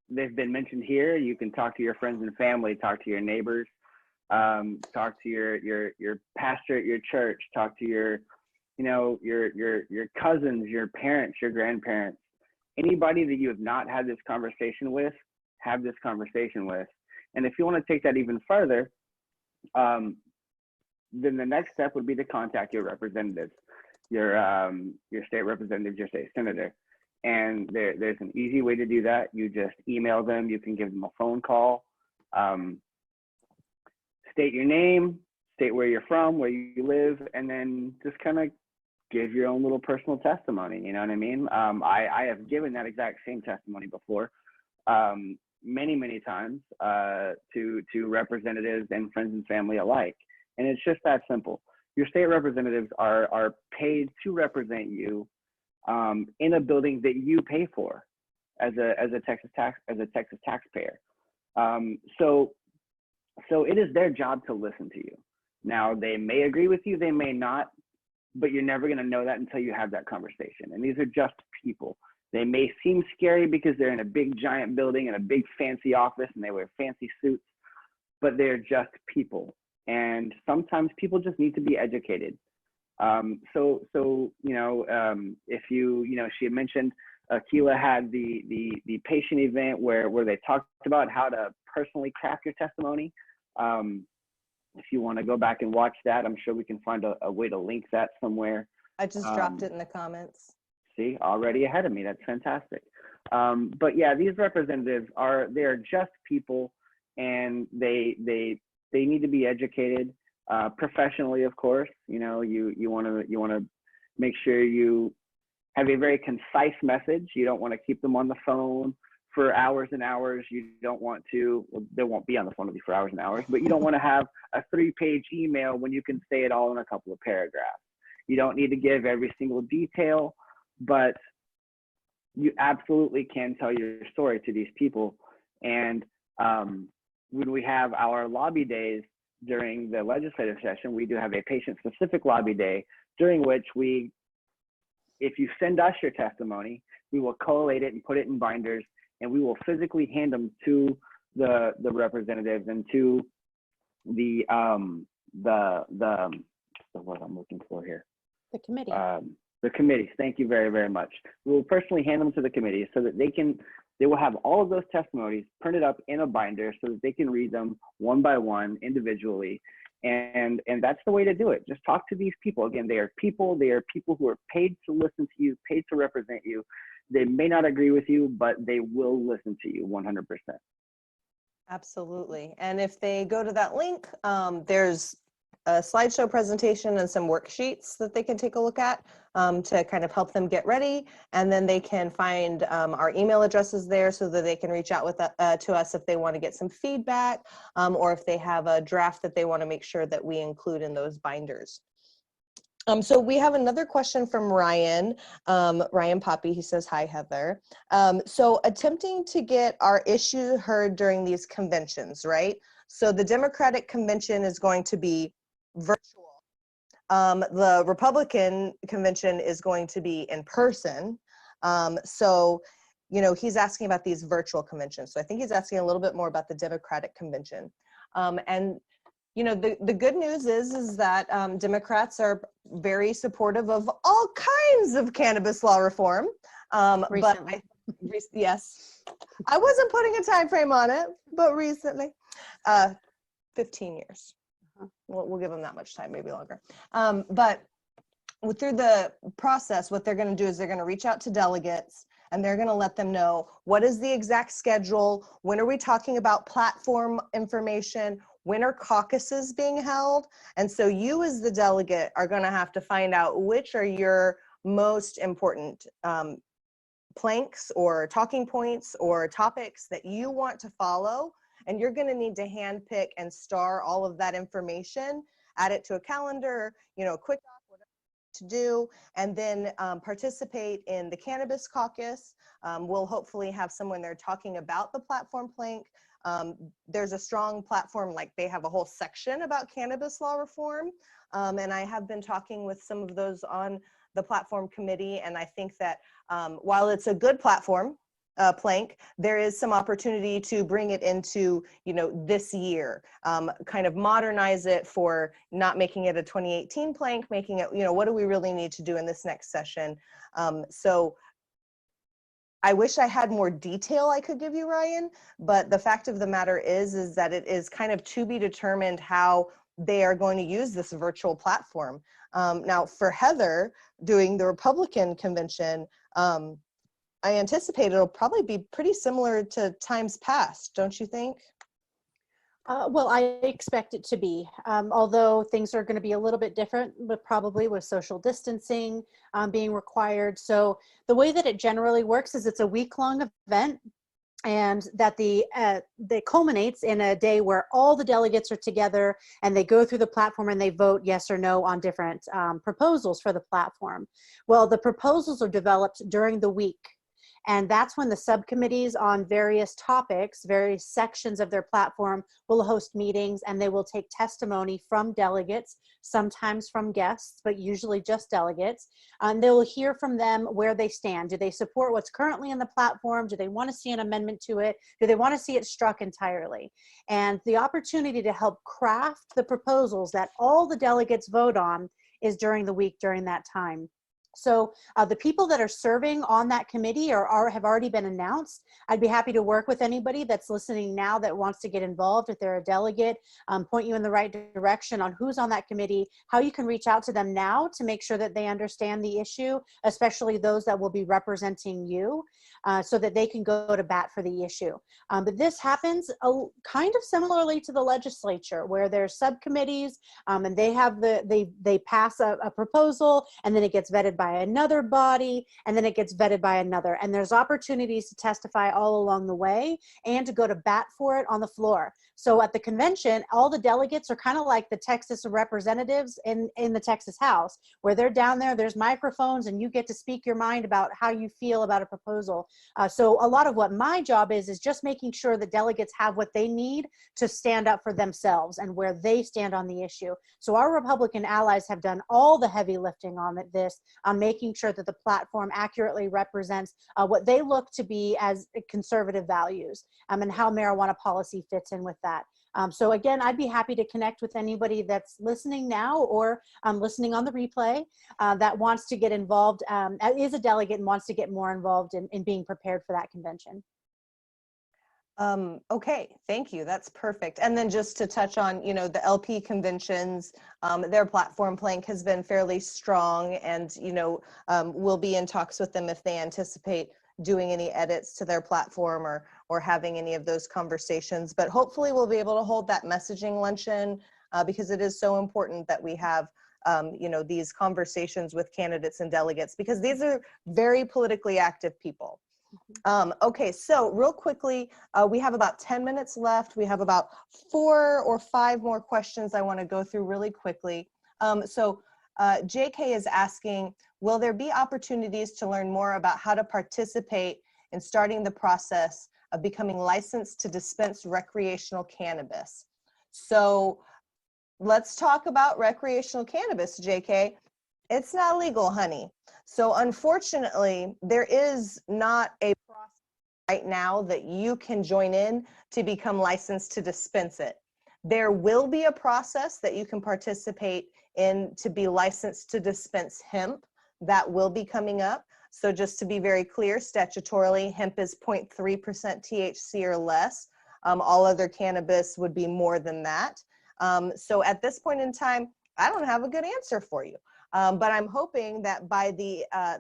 They've been mentioned here. You can talk to your friends and family, talk to your neighbors, talk to your pastor at your church, talk to your cousins, your parents, your grandparents, anybody that you have not had this conversation with, have this conversation with. And if you want to take that even further, then the next step would be to contact your representatives, your state representative, your state senator. And there's an easy way to do that. You just email them. You can give them a phone call. State your name, state where you're from, where you live, and then just kind of give your own little personal testimony. You know what I mean? I have given that exact same testimony before. Many times to representatives and friends and family alike. And it's just that simple. Your state representatives are paid to represent you in a building that you pay for as a Texas taxpayer. So it is their job to listen to you. Now, they may agree with you, they may not, but you're never going to know that until you have that conversation. And these are just people. They may seem scary because they're in a big giant building in a big fancy office and they wear fancy suits, but they're just people. And sometimes people just need to be educated. If she had mentioned Keela had the patient event where they talked about how to personally craft your testimony. If you want to go back and watch that, I'm sure we can find a way to link that somewhere. I just dropped it in the comments. See, already ahead of me. That's fantastic. But yeah, these representatives they're just people, and they need to be educated professionally, of course. You want to make sure you have a very concise message. You don't want to keep them on the phone for hours and hours. You don't want to, well, they won't be on the phone with you for hours and hours, but you don't want to have a 3-page email when you can say it all in a couple of paragraphs. You don't need to give every single detail, but you absolutely can tell your story to these people. And when we have our lobby days during the legislative session, we do have a patient-specific lobby day during which if you send us your testimony, we will collate it and put it in binders, and we will physically hand them to the representatives and to the what I'm looking for here. The committee. The committees. Thank you very, very much. We will personally hand them to the committees so that they will have all of those testimonies printed up in a binder so that they can read them one by one individually. And that's the way to do it. Just talk to these people. Again, they are people. They are people who are paid to listen to you, paid to represent you. They may not agree with you, but they will listen to you 100%. Absolutely. And if they go to that link, there's a slideshow presentation and some worksheets that they can take a look at to kind of help them get ready. And then they can find our email addresses there so that they can reach out to us if they want to get some feedback or if they have a draft that they want to make sure that we include in those binders. So we have another question from Ryan. Ryan Poppy, he says, hi, Heather. So attempting to get our issue heard during these conventions, right? So the Democratic convention is going to be virtual. The Republican convention is going to be in person. So, he's asking about these virtual conventions. So I think he's asking a little bit more about the Democratic convention. And the good news is that Democrats are very supportive of all kinds of cannabis law reform. Recently. But yes, I wasn't putting a time frame on it, but recently, 15 years. We'll give them that much time, maybe longer. But through the process, what they're going to do is they're going to reach out to delegates and they're going to let them know what is the exact schedule, when are we talking about platform information, when are caucuses being held? And so you as the delegate are going to have to find out which are your most important planks or talking points or topics that you want to follow. And you're going to need to handpick and star all of that information, add it to a calendar, a quick doc, whatever to do, and then participate in the cannabis caucus. We'll hopefully have someone there talking about the platform plank. There's a strong platform, like they have a whole section about cannabis law reform. And I have been talking with some of those on the platform committee. And I think that while it's a good platform, plank, there is some opportunity to bring it into, this year, kind of modernize it for not making it a 2018 plank, making it, what do we really need to do in this next session? So I wish I had more detail I could give you, Ryan, but the fact of the matter is that it is kind of to be determined how they are going to use this virtual platform. Now for Heather doing the Republican convention, I anticipate it'll probably be pretty similar to times past, don't you think? Well, I expect it to be, although things are going to be a little bit different, but probably with social distancing being required. So the way that it generally works is it's a week-long event, and that they culminates in a day where all the delegates are together and they go through the platform and they vote yes or no on different proposals for the platform. Well, the proposals are developed during the week. And that's when the subcommittees on various topics, various sections of their platform will host meetings, and they will take testimony from delegates, sometimes from guests, but usually just delegates. And they will hear from them where they stand. Do they support what's currently in the platform? Do they want to see an amendment to it? Do they want to see it struck entirely? And the opportunity to help craft the proposals that all the delegates vote on is during the week during that time. So the people that are serving on that committee have already been announced. I'd be happy to work with anybody that's listening now that wants to get involved. If they're a delegate, point you in the right direction on who's on that committee, how you can reach out to them now to make sure that they understand the issue, especially those that will be representing you, so that they can go to bat for the issue. But this happens kind of similarly to the legislature, where there's subcommittees and they have they pass a proposal, and then it gets vetted by another body, and then it gets vetted by another. And there's opportunities to testify all along the way and to go to bat for it on the floor. So at the convention, all the delegates are kind of like the Texas representatives in the Texas House, where they're down there, there's microphones, and you get to speak your mind about how you feel about a proposal. So a lot of what my job is just making sure the delegates have what they need to stand up for themselves and where they stand on the issue. So our Republican allies have done all the heavy lifting on this, on making sure that the platform accurately represents what they look to be as conservative values, and how marijuana policy fits in with that. So again, I'd be happy to connect with anybody that's listening now or listening on the replay that wants to get involved, is a delegate and wants to get more involved in being prepared for that convention. Okay, thank you. That's perfect. And then just to touch on, the LP conventions, their platform plank has been fairly strong, and, we'll be in talks with them if they anticipate doing any edits to their platform or having any of those conversations. But hopefully we'll be able to hold that messaging luncheon because it is so important that we have these conversations with candidates and delegates, because these are very politically active people. Okay, so real quickly, we have about 10 minutes left. We have about 4 or 5 more questions I want to go through really quickly. JK is asking, will there be opportunities to learn more about how to participate in starting the process of becoming licensed to dispense recreational cannabis? So let's talk about recreational cannabis, JK. It's not legal, honey. So unfortunately, there is not a process right now that you can join in to become licensed to dispense it. There will be a process that you can participate in to be licensed to dispense hemp. That will be coming up. So just to be very clear, statutorily, hemp is 0.3% THC or less. All other cannabis would be more than that. So at this point in time, I don't have a good answer for you. But I'm hoping that by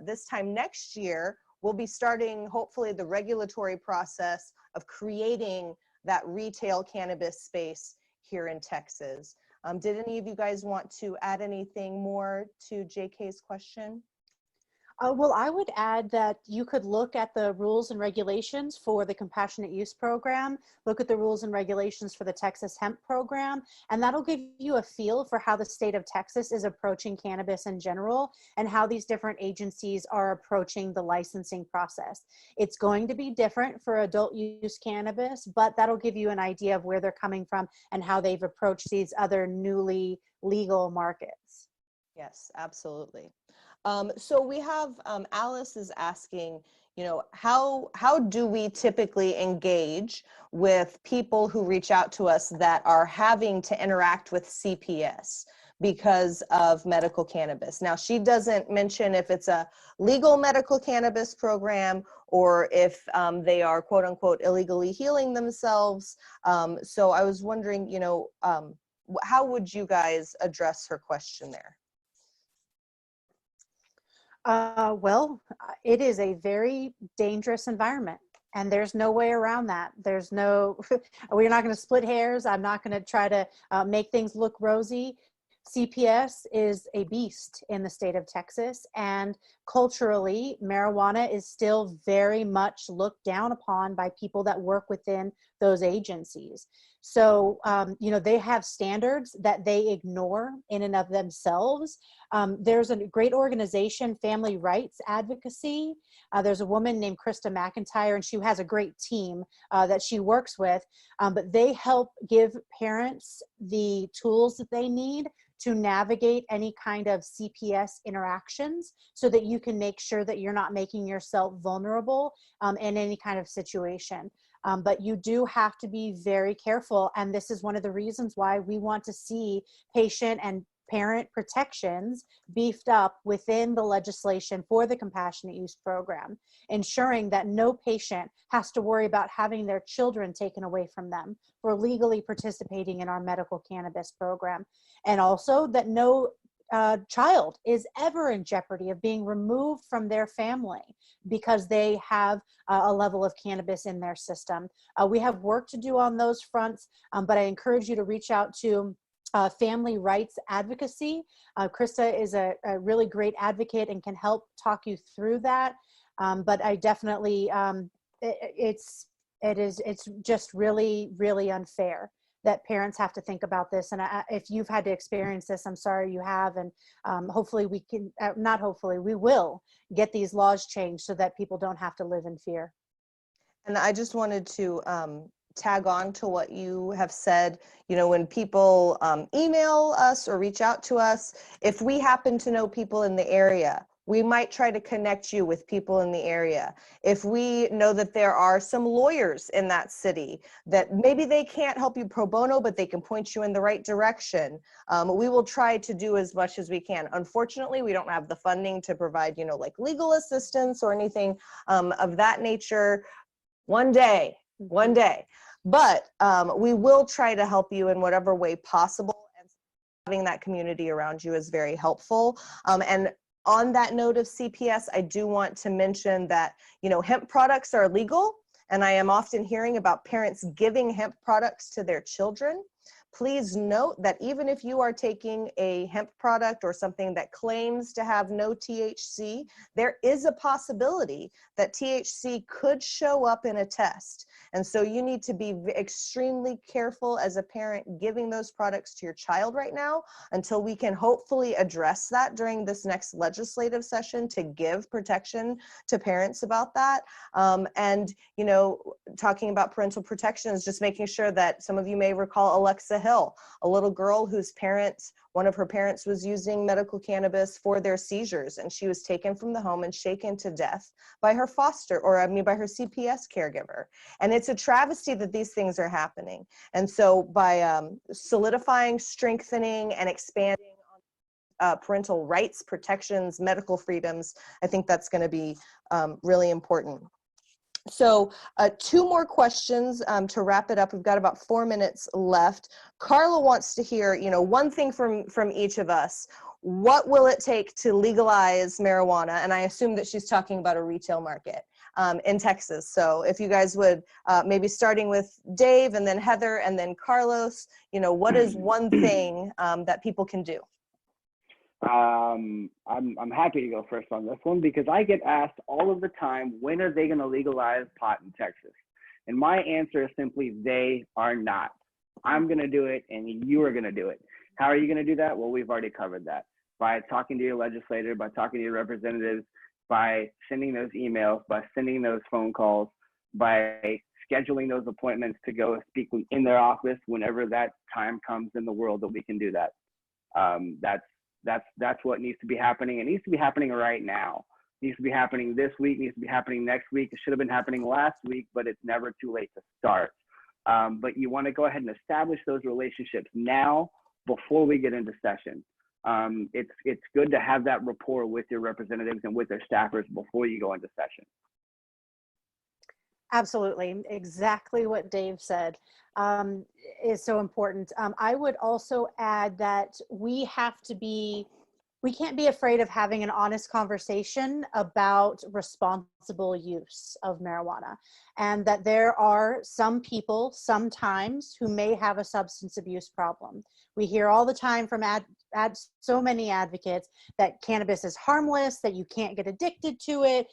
this time next year, we'll be starting, hopefully, the regulatory process of creating that retail cannabis space here in Texas. Did any of you guys want to add anything more to JK's question? Well, I would add that you could look at the rules and regulations for the compassionate use program, look at the rules and regulations for the Texas hemp program, and that'll give you a feel for how the state of Texas is approaching cannabis in general and how these different agencies are approaching the licensing process. It's going to be different for adult use cannabis, but that'll give you an idea of where they're coming from and how they've approached these other newly legal markets. Yes, absolutely. So we have, Alice is asking, how do we typically engage with people who reach out to us that are having to interact with CPS because of medical cannabis? Now, she doesn't mention if it's a legal medical cannabis program or if they are, quote unquote, illegally healing themselves. So I was wondering, how would you guys address her question there? Well, it is a very dangerous environment, and there's no way around that. There's no, we're not going to split hairs. I'm not going to try to make things look rosy. CPS is a beast in the state of Texas, and culturally, marijuana is still very much looked down upon by people that work within those agencies. So, they have standards that they ignore in and of themselves. There's a great organization, Family Rights Advocacy. There's a woman named Krista McIntyre, and she has a great team that she works with, but they help give parents the tools that they need to navigate any kind of CPS interactions so that you can make sure that you're not making yourself vulnerable in any kind of situation. But you do have to be very careful. And this is one of the reasons why we want to see patient and parent protections beefed up within the legislation for the compassionate use program, ensuring that no patient has to worry about having their children taken away from them for legally participating in our medical cannabis program. And also that no child is ever in jeopardy of being removed from their family because they have a level of cannabis in their system. We have work to do on those fronts, but I encourage you to reach out to family rights advocacy. Krista is a really great advocate and can help talk you through that. But I definitely, it's just really, really unfair that parents have to think about this. And if you've had to experience this, I'm sorry you have. And hopefully we can, not hopefully, we will get these laws changed so that people don't have to live in fear. And I just wanted to tag on to what you have said. You know, when people email us or reach out to us, if we happen to know people in the area, we might try to connect you with people in the area. If we know that there are some lawyers in that city that maybe they can't help you pro bono, but they can point you in the right direction, we will try to do as much as we can. Unfortunately, we don't have the funding to provide, you know, like legal assistance or anything of that nature. One day, but we will try to help you in whatever way possible. And having that community around you is very helpful. And on that note of CPS, I do want to mention that, you know, hemp products are legal, and I am often hearing about parents giving hemp products to their children. Please note that even if you are taking a hemp product or something that claims to have no THC, there is a possibility that THC could show up in a test. And so you need to be extremely careful as a parent giving those products to your child right now until we can hopefully address that during this next legislative session to give protection to parents about that. And, you know, talking about parental protection is just making sure that some of you may recall Alexa Hill, a little girl whose parents, one of her parents was using medical cannabis for their seizures, and she was taken from the home and shaken to death by her by her CPS caregiver. And it's a travesty that these things are happening. And so by solidifying, strengthening, and expanding on parental rights, protections, medical freedoms, I think that's going to be really important. So 2 more questions to wrap it up. We've got about 4 minutes left. Carla wants to hear, you know, one thing from each of us. What will it take to legalize marijuana? And I assume that she's talking about a retail market in Texas. So if you guys would maybe starting with Dave and then Heather and then Carlos, you know, what is one thing that people can do? I'm happy to go first on this one because I get asked all of the time, when are they going to legalize pot in Texas? And my answer is simply, they are not. I'm going to do it and you are going to do it. How are you going to do that? Well, we've already covered that. By talking to your legislator, by talking to your representatives, by sending those emails, by sending those phone calls, by scheduling those appointments to go speak in their office whenever that time comes in the world that we can do that. That's what needs to be happening. It needs to be happening right now. It needs to be happening this week, needs to be happening next week. It should have been happening last week, but it's never too late to start. But you want to go ahead and establish those relationships now before we get into session. It's good to have that rapport with your representatives and with their staffers before you go into session. Absolutely. Exactly what Dave said is so important. I would also add that we can't be afraid of having an honest conversation about responsible use of marijuana, and that there are some people sometimes who may have a substance abuse problem. We hear all the time from so many advocates that cannabis is harmless, that you can't get addicted to it,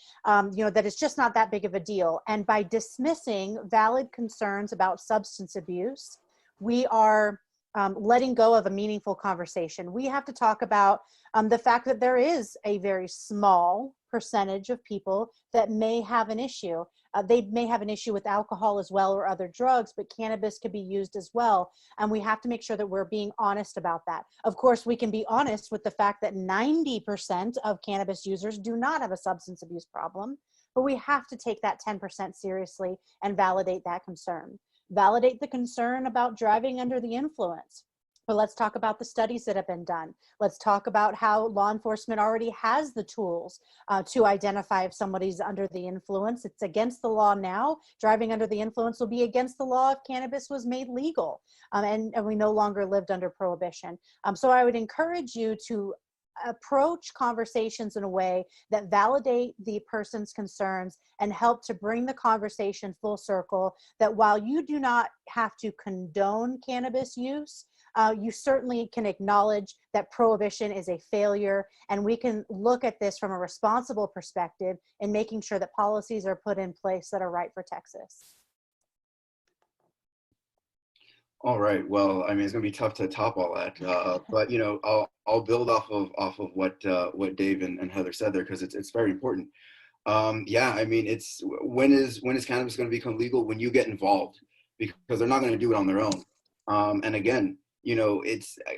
you know, that it's just not that big of a deal. And by dismissing valid concerns about substance abuse, we are letting go of a meaningful conversation. We have to talk about the fact that there is a very small percentage of people that may have an issue. They may have an issue with alcohol as well or other drugs, but cannabis could be used as well. And we have to make sure that we're being honest about that. Of course, we can be honest with the fact that 90% of cannabis users do not have a substance abuse problem, but we have to take that 10% seriously and validate that concern. Validate the concern about driving under the influence. But let's talk about the studies that have been done. Let's talk about how law enforcement already has the tools to identify if somebody's under the influence. It's against the law now. Driving under the influence will be against the law if cannabis was made legal and we no longer lived under prohibition. So I would encourage you to approach conversations in a way that validate the person's concerns and help to bring the conversation full circle, that while you do not have to condone cannabis use, you certainly can acknowledge that prohibition is a failure, and we can look at this from a responsible perspective in making sure that policies are put in place that are right for Texas. All right. Well, I mean, it's going to be tough to top all that, but you know, I'll build off of what Dave and Heather said there, because it's very important. Yeah, I mean, it's when is cannabis going to become legal? When you get involved, because they're not going to do it on their own. And again, you know,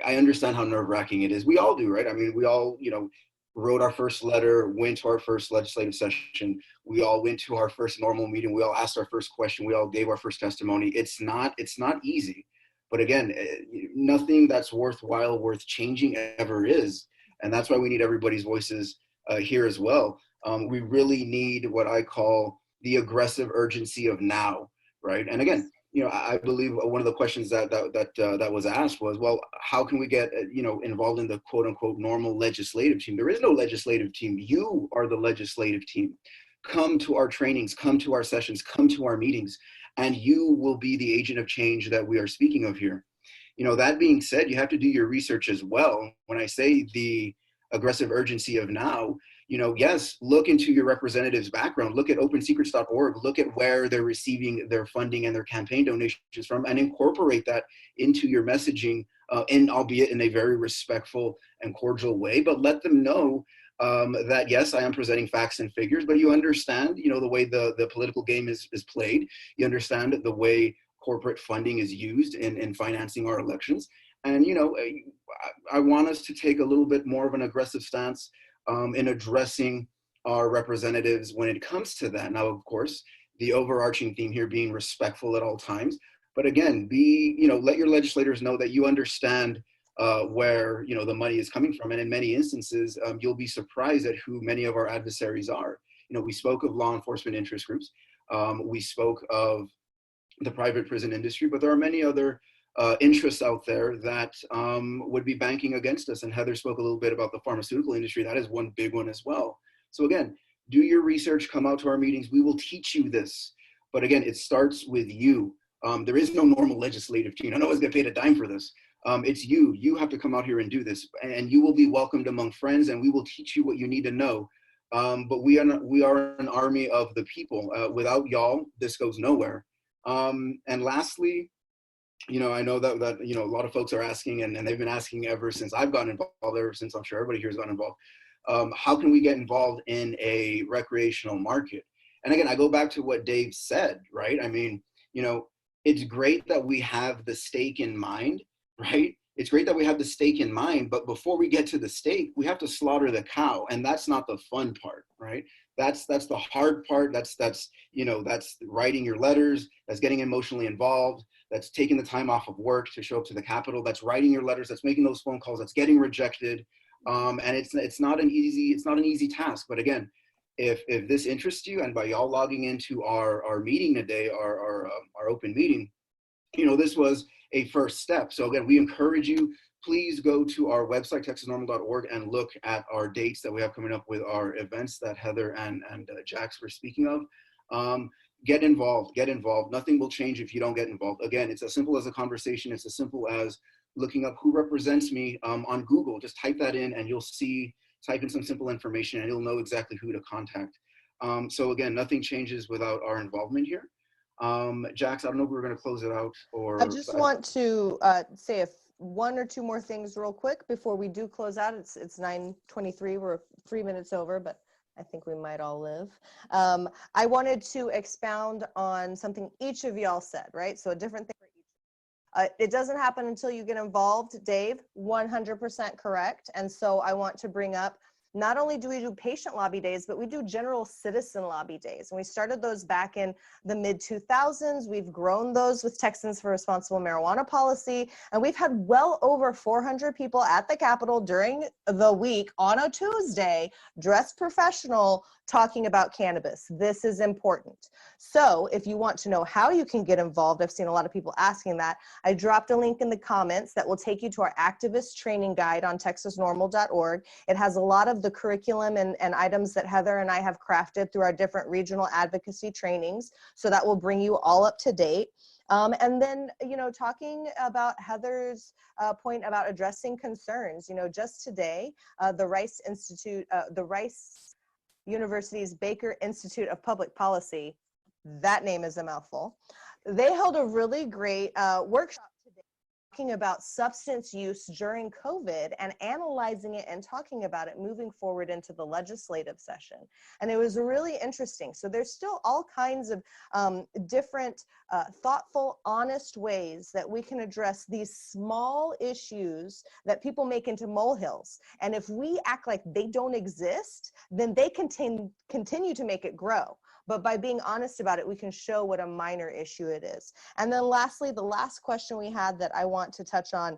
I understand how nerve-wracking it is. We all do, right? I mean, we all, you know, wrote our first letter, went to our first legislative session. We all went to our first normal meeting. We all asked our first question. We all gave our first testimony. It's not easy. But again, nothing that's worthwhile, worth changing ever is. And that's why we need everybody's voices here as well. We really need what I call the aggressive urgency of now, right? And again, you know, I believe one of the questions that was asked was, well, how can we get, you know, involved in the quote unquote normal legislative team? There is no legislative team. You are the legislative team. Come to our trainings, come to our sessions, come to our meetings, and you will be the agent of change that we are speaking of here. You know, that being said, you have to do your research as well. When I say the aggressive urgency of now, you know, yes, look into your representative's background, look at opensecrets.org, look at where they're receiving their funding and their campaign donations from, and incorporate that into your messaging, albeit in a very respectful and cordial way, but let them know that, yes, I am presenting facts and figures, but you understand, you know, the way the political game is played. You understand the way corporate funding is used in financing our elections. And, you know, I want us to take a little bit more of an aggressive stance in addressing our representatives when it comes to that. Now, of course, the overarching theme here being respectful at all times. But again, let your legislators know that you understand where, you know, the money is coming from. And in many instances, you'll be surprised at who many of our adversaries are. You know, we spoke of law enforcement interest groups. We spoke of the private prison industry, but there are many other interests out there that would be banking against us. And Heather spoke a little bit about the pharmaceutical industry. That is one big one as well. So again, do your research, come out to our meetings. We will teach you this. But again, it starts with you. There is no normal legislative team. I know I get paid a dime for this. It's you. You have to come out here and do this. And you will be welcomed among friends, and we will teach you what you need to know. But we are an army of the people. Without y'all, this goes nowhere. And lastly, you know, I know that you know, a lot of folks are asking, and they've been asking ever since I've gotten involved, ever since I'm sure everybody here has gotten involved. How can we get involved in a recreational market? And again, I go back to what Dave said, right? I mean, you know, it's great that we have the stake in mind, right? It's great that we have the stake in mind, but before we get to the stake, we have to slaughter the cow, and that's not the fun part, right? That's the hard part. That's you know, that's writing your letters, that's getting emotionally involved, that's taking the time off of work to show up to the Capitol, that's writing your letters, that's making those phone calls, that's getting rejected, and it's not an easy task. But again, if this interests you, and by y'all logging into our meeting today, our open meeting, you know, this was a first step. So again, we encourage you, please go to our website, texasnorml.org, and look at our dates that we have coming up with our events that Heather and Jax were speaking of. Get involved. Nothing will change if you don't get involved. Again, it's as simple as a conversation. It's as simple as looking up who represents me on Google. Just type that in and you'll see, type in some simple information and you'll know exactly who to contact. So again, nothing changes without our involvement here. Jax, I don't know if we're going to close it out or. I just want to say one or two more things real quick before we do close out. It's 9:23. We're 3 minutes over, but I think we might all live. I wanted to expound on something each of y'all said, right? So a different thing for each. It doesn't happen until you get involved, Dave, 100% correct. And so I want to bring up not only do we do patient lobby days, but we do general citizen lobby days. And we started those back in the mid 2000s. We've grown those with Texans for Responsible Marijuana Policy. And we've had well over 400 people at the Capitol during the week on a Tuesday, dressed professional, talking about cannabis. This is important. So if you want to know how you can get involved, I've seen a lot of people asking that. I dropped a link in the comments that will take you to our activist training guide on texasnormal.org. It has a lot of the curriculum and items that Heather and I have crafted through our different regional advocacy trainings. So that will bring you all up to date. And then, you know, talking about Heather's point about addressing concerns, you know, just today, the Rice Institute, the Rice University's Baker Institute of Public Policy, that name is a mouthful. They held a really great workshop today talking about substance use during COVID and analyzing it and talking about it moving forward into the legislative session. And it was really interesting. So there's still all kinds of different thoughtful, honest ways that we can address these small issues that people make into molehills. And if we act like they don't exist, then they continue to make it grow. But by being honest about it, we can show what a minor issue it is. And then lastly, the last question we had that I want to touch on,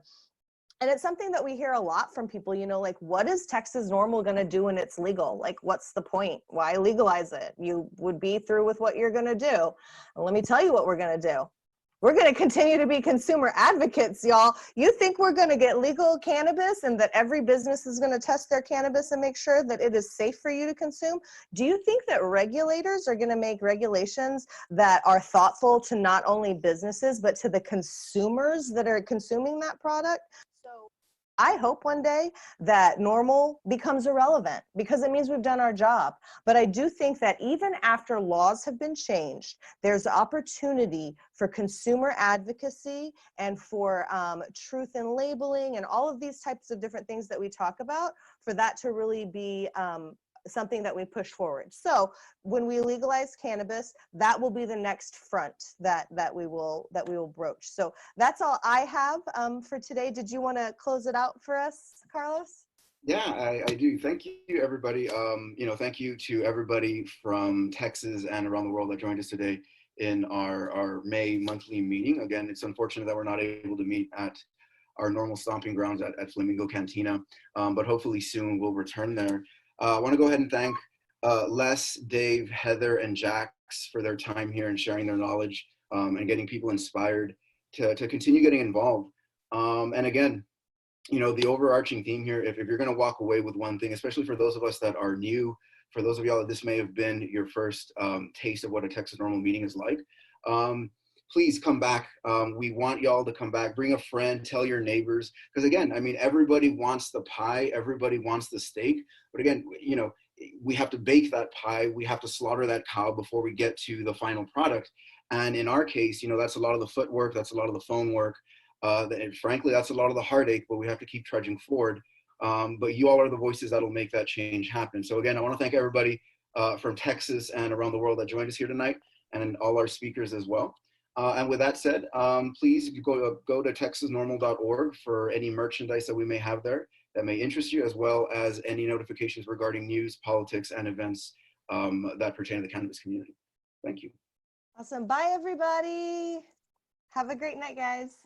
and it's something that we hear a lot from people, you know, like, what is Texas NORML going to do when it's legal? Like, what's the point? Why legalize it? You would be through with what you're going to do. And let me tell you what we're going to do. We're going to continue to be consumer advocates, y'all. You think we're going to get legal cannabis and that every business is going to test their cannabis and make sure that it is safe for you to consume? Do you think that regulators are going to make regulations that are thoughtful to not only businesses, but to the consumers that are consuming that product? So I hope one day that NORML becomes irrelevant because it means we've done our job. But I do think that even after laws have been changed, there's opportunity for consumer advocacy and for truth in labeling and all of these types of different things that we talk about, for that to really be something that we push forward. So when we legalize cannabis, that will be the next front that we will broach. So that's all I have for today. Did you want to close it out for us, Carlos? Yeah, I do. Thank you, everybody. You know, thank you to everybody from Texas and around the world that joined us today in our May monthly meeting. Again, it's unfortunate that we're not able to meet at our normal stomping grounds at Flamingo Cantina, but hopefully soon we'll return there. I want to go ahead and thank Les, Dave, Heather, and Jax for their time here and sharing their knowledge and getting people inspired to continue getting involved. And again, you know, the overarching theme here, if you're going to walk away with one thing, especially for those of us that are new, for those of y'all that this may have been your first taste of what a Texas NORML meeting is like, please come back. We want y'all to come back. Bring a friend, tell your neighbors. Because again, I mean, everybody wants the pie. Everybody wants the steak. But again, you know, we have to bake that pie. We have to slaughter that cow before we get to the final product. And in our case, you know, that's a lot of the footwork. That's a lot of the phone work. And frankly, that's a lot of the heartache, but we have to keep trudging forward. But you all are the voices that'll make that change happen. So again, I want to thank everybody from Texas and around the world that joined us here tonight, and all our speakers as well. And with that said, please go to texasnormal.org for any merchandise that we may have there that may interest you, as well as any notifications regarding news, politics, and events that pertain to the cannabis community. Thank you. Awesome. Bye, everybody. Have a great night, guys.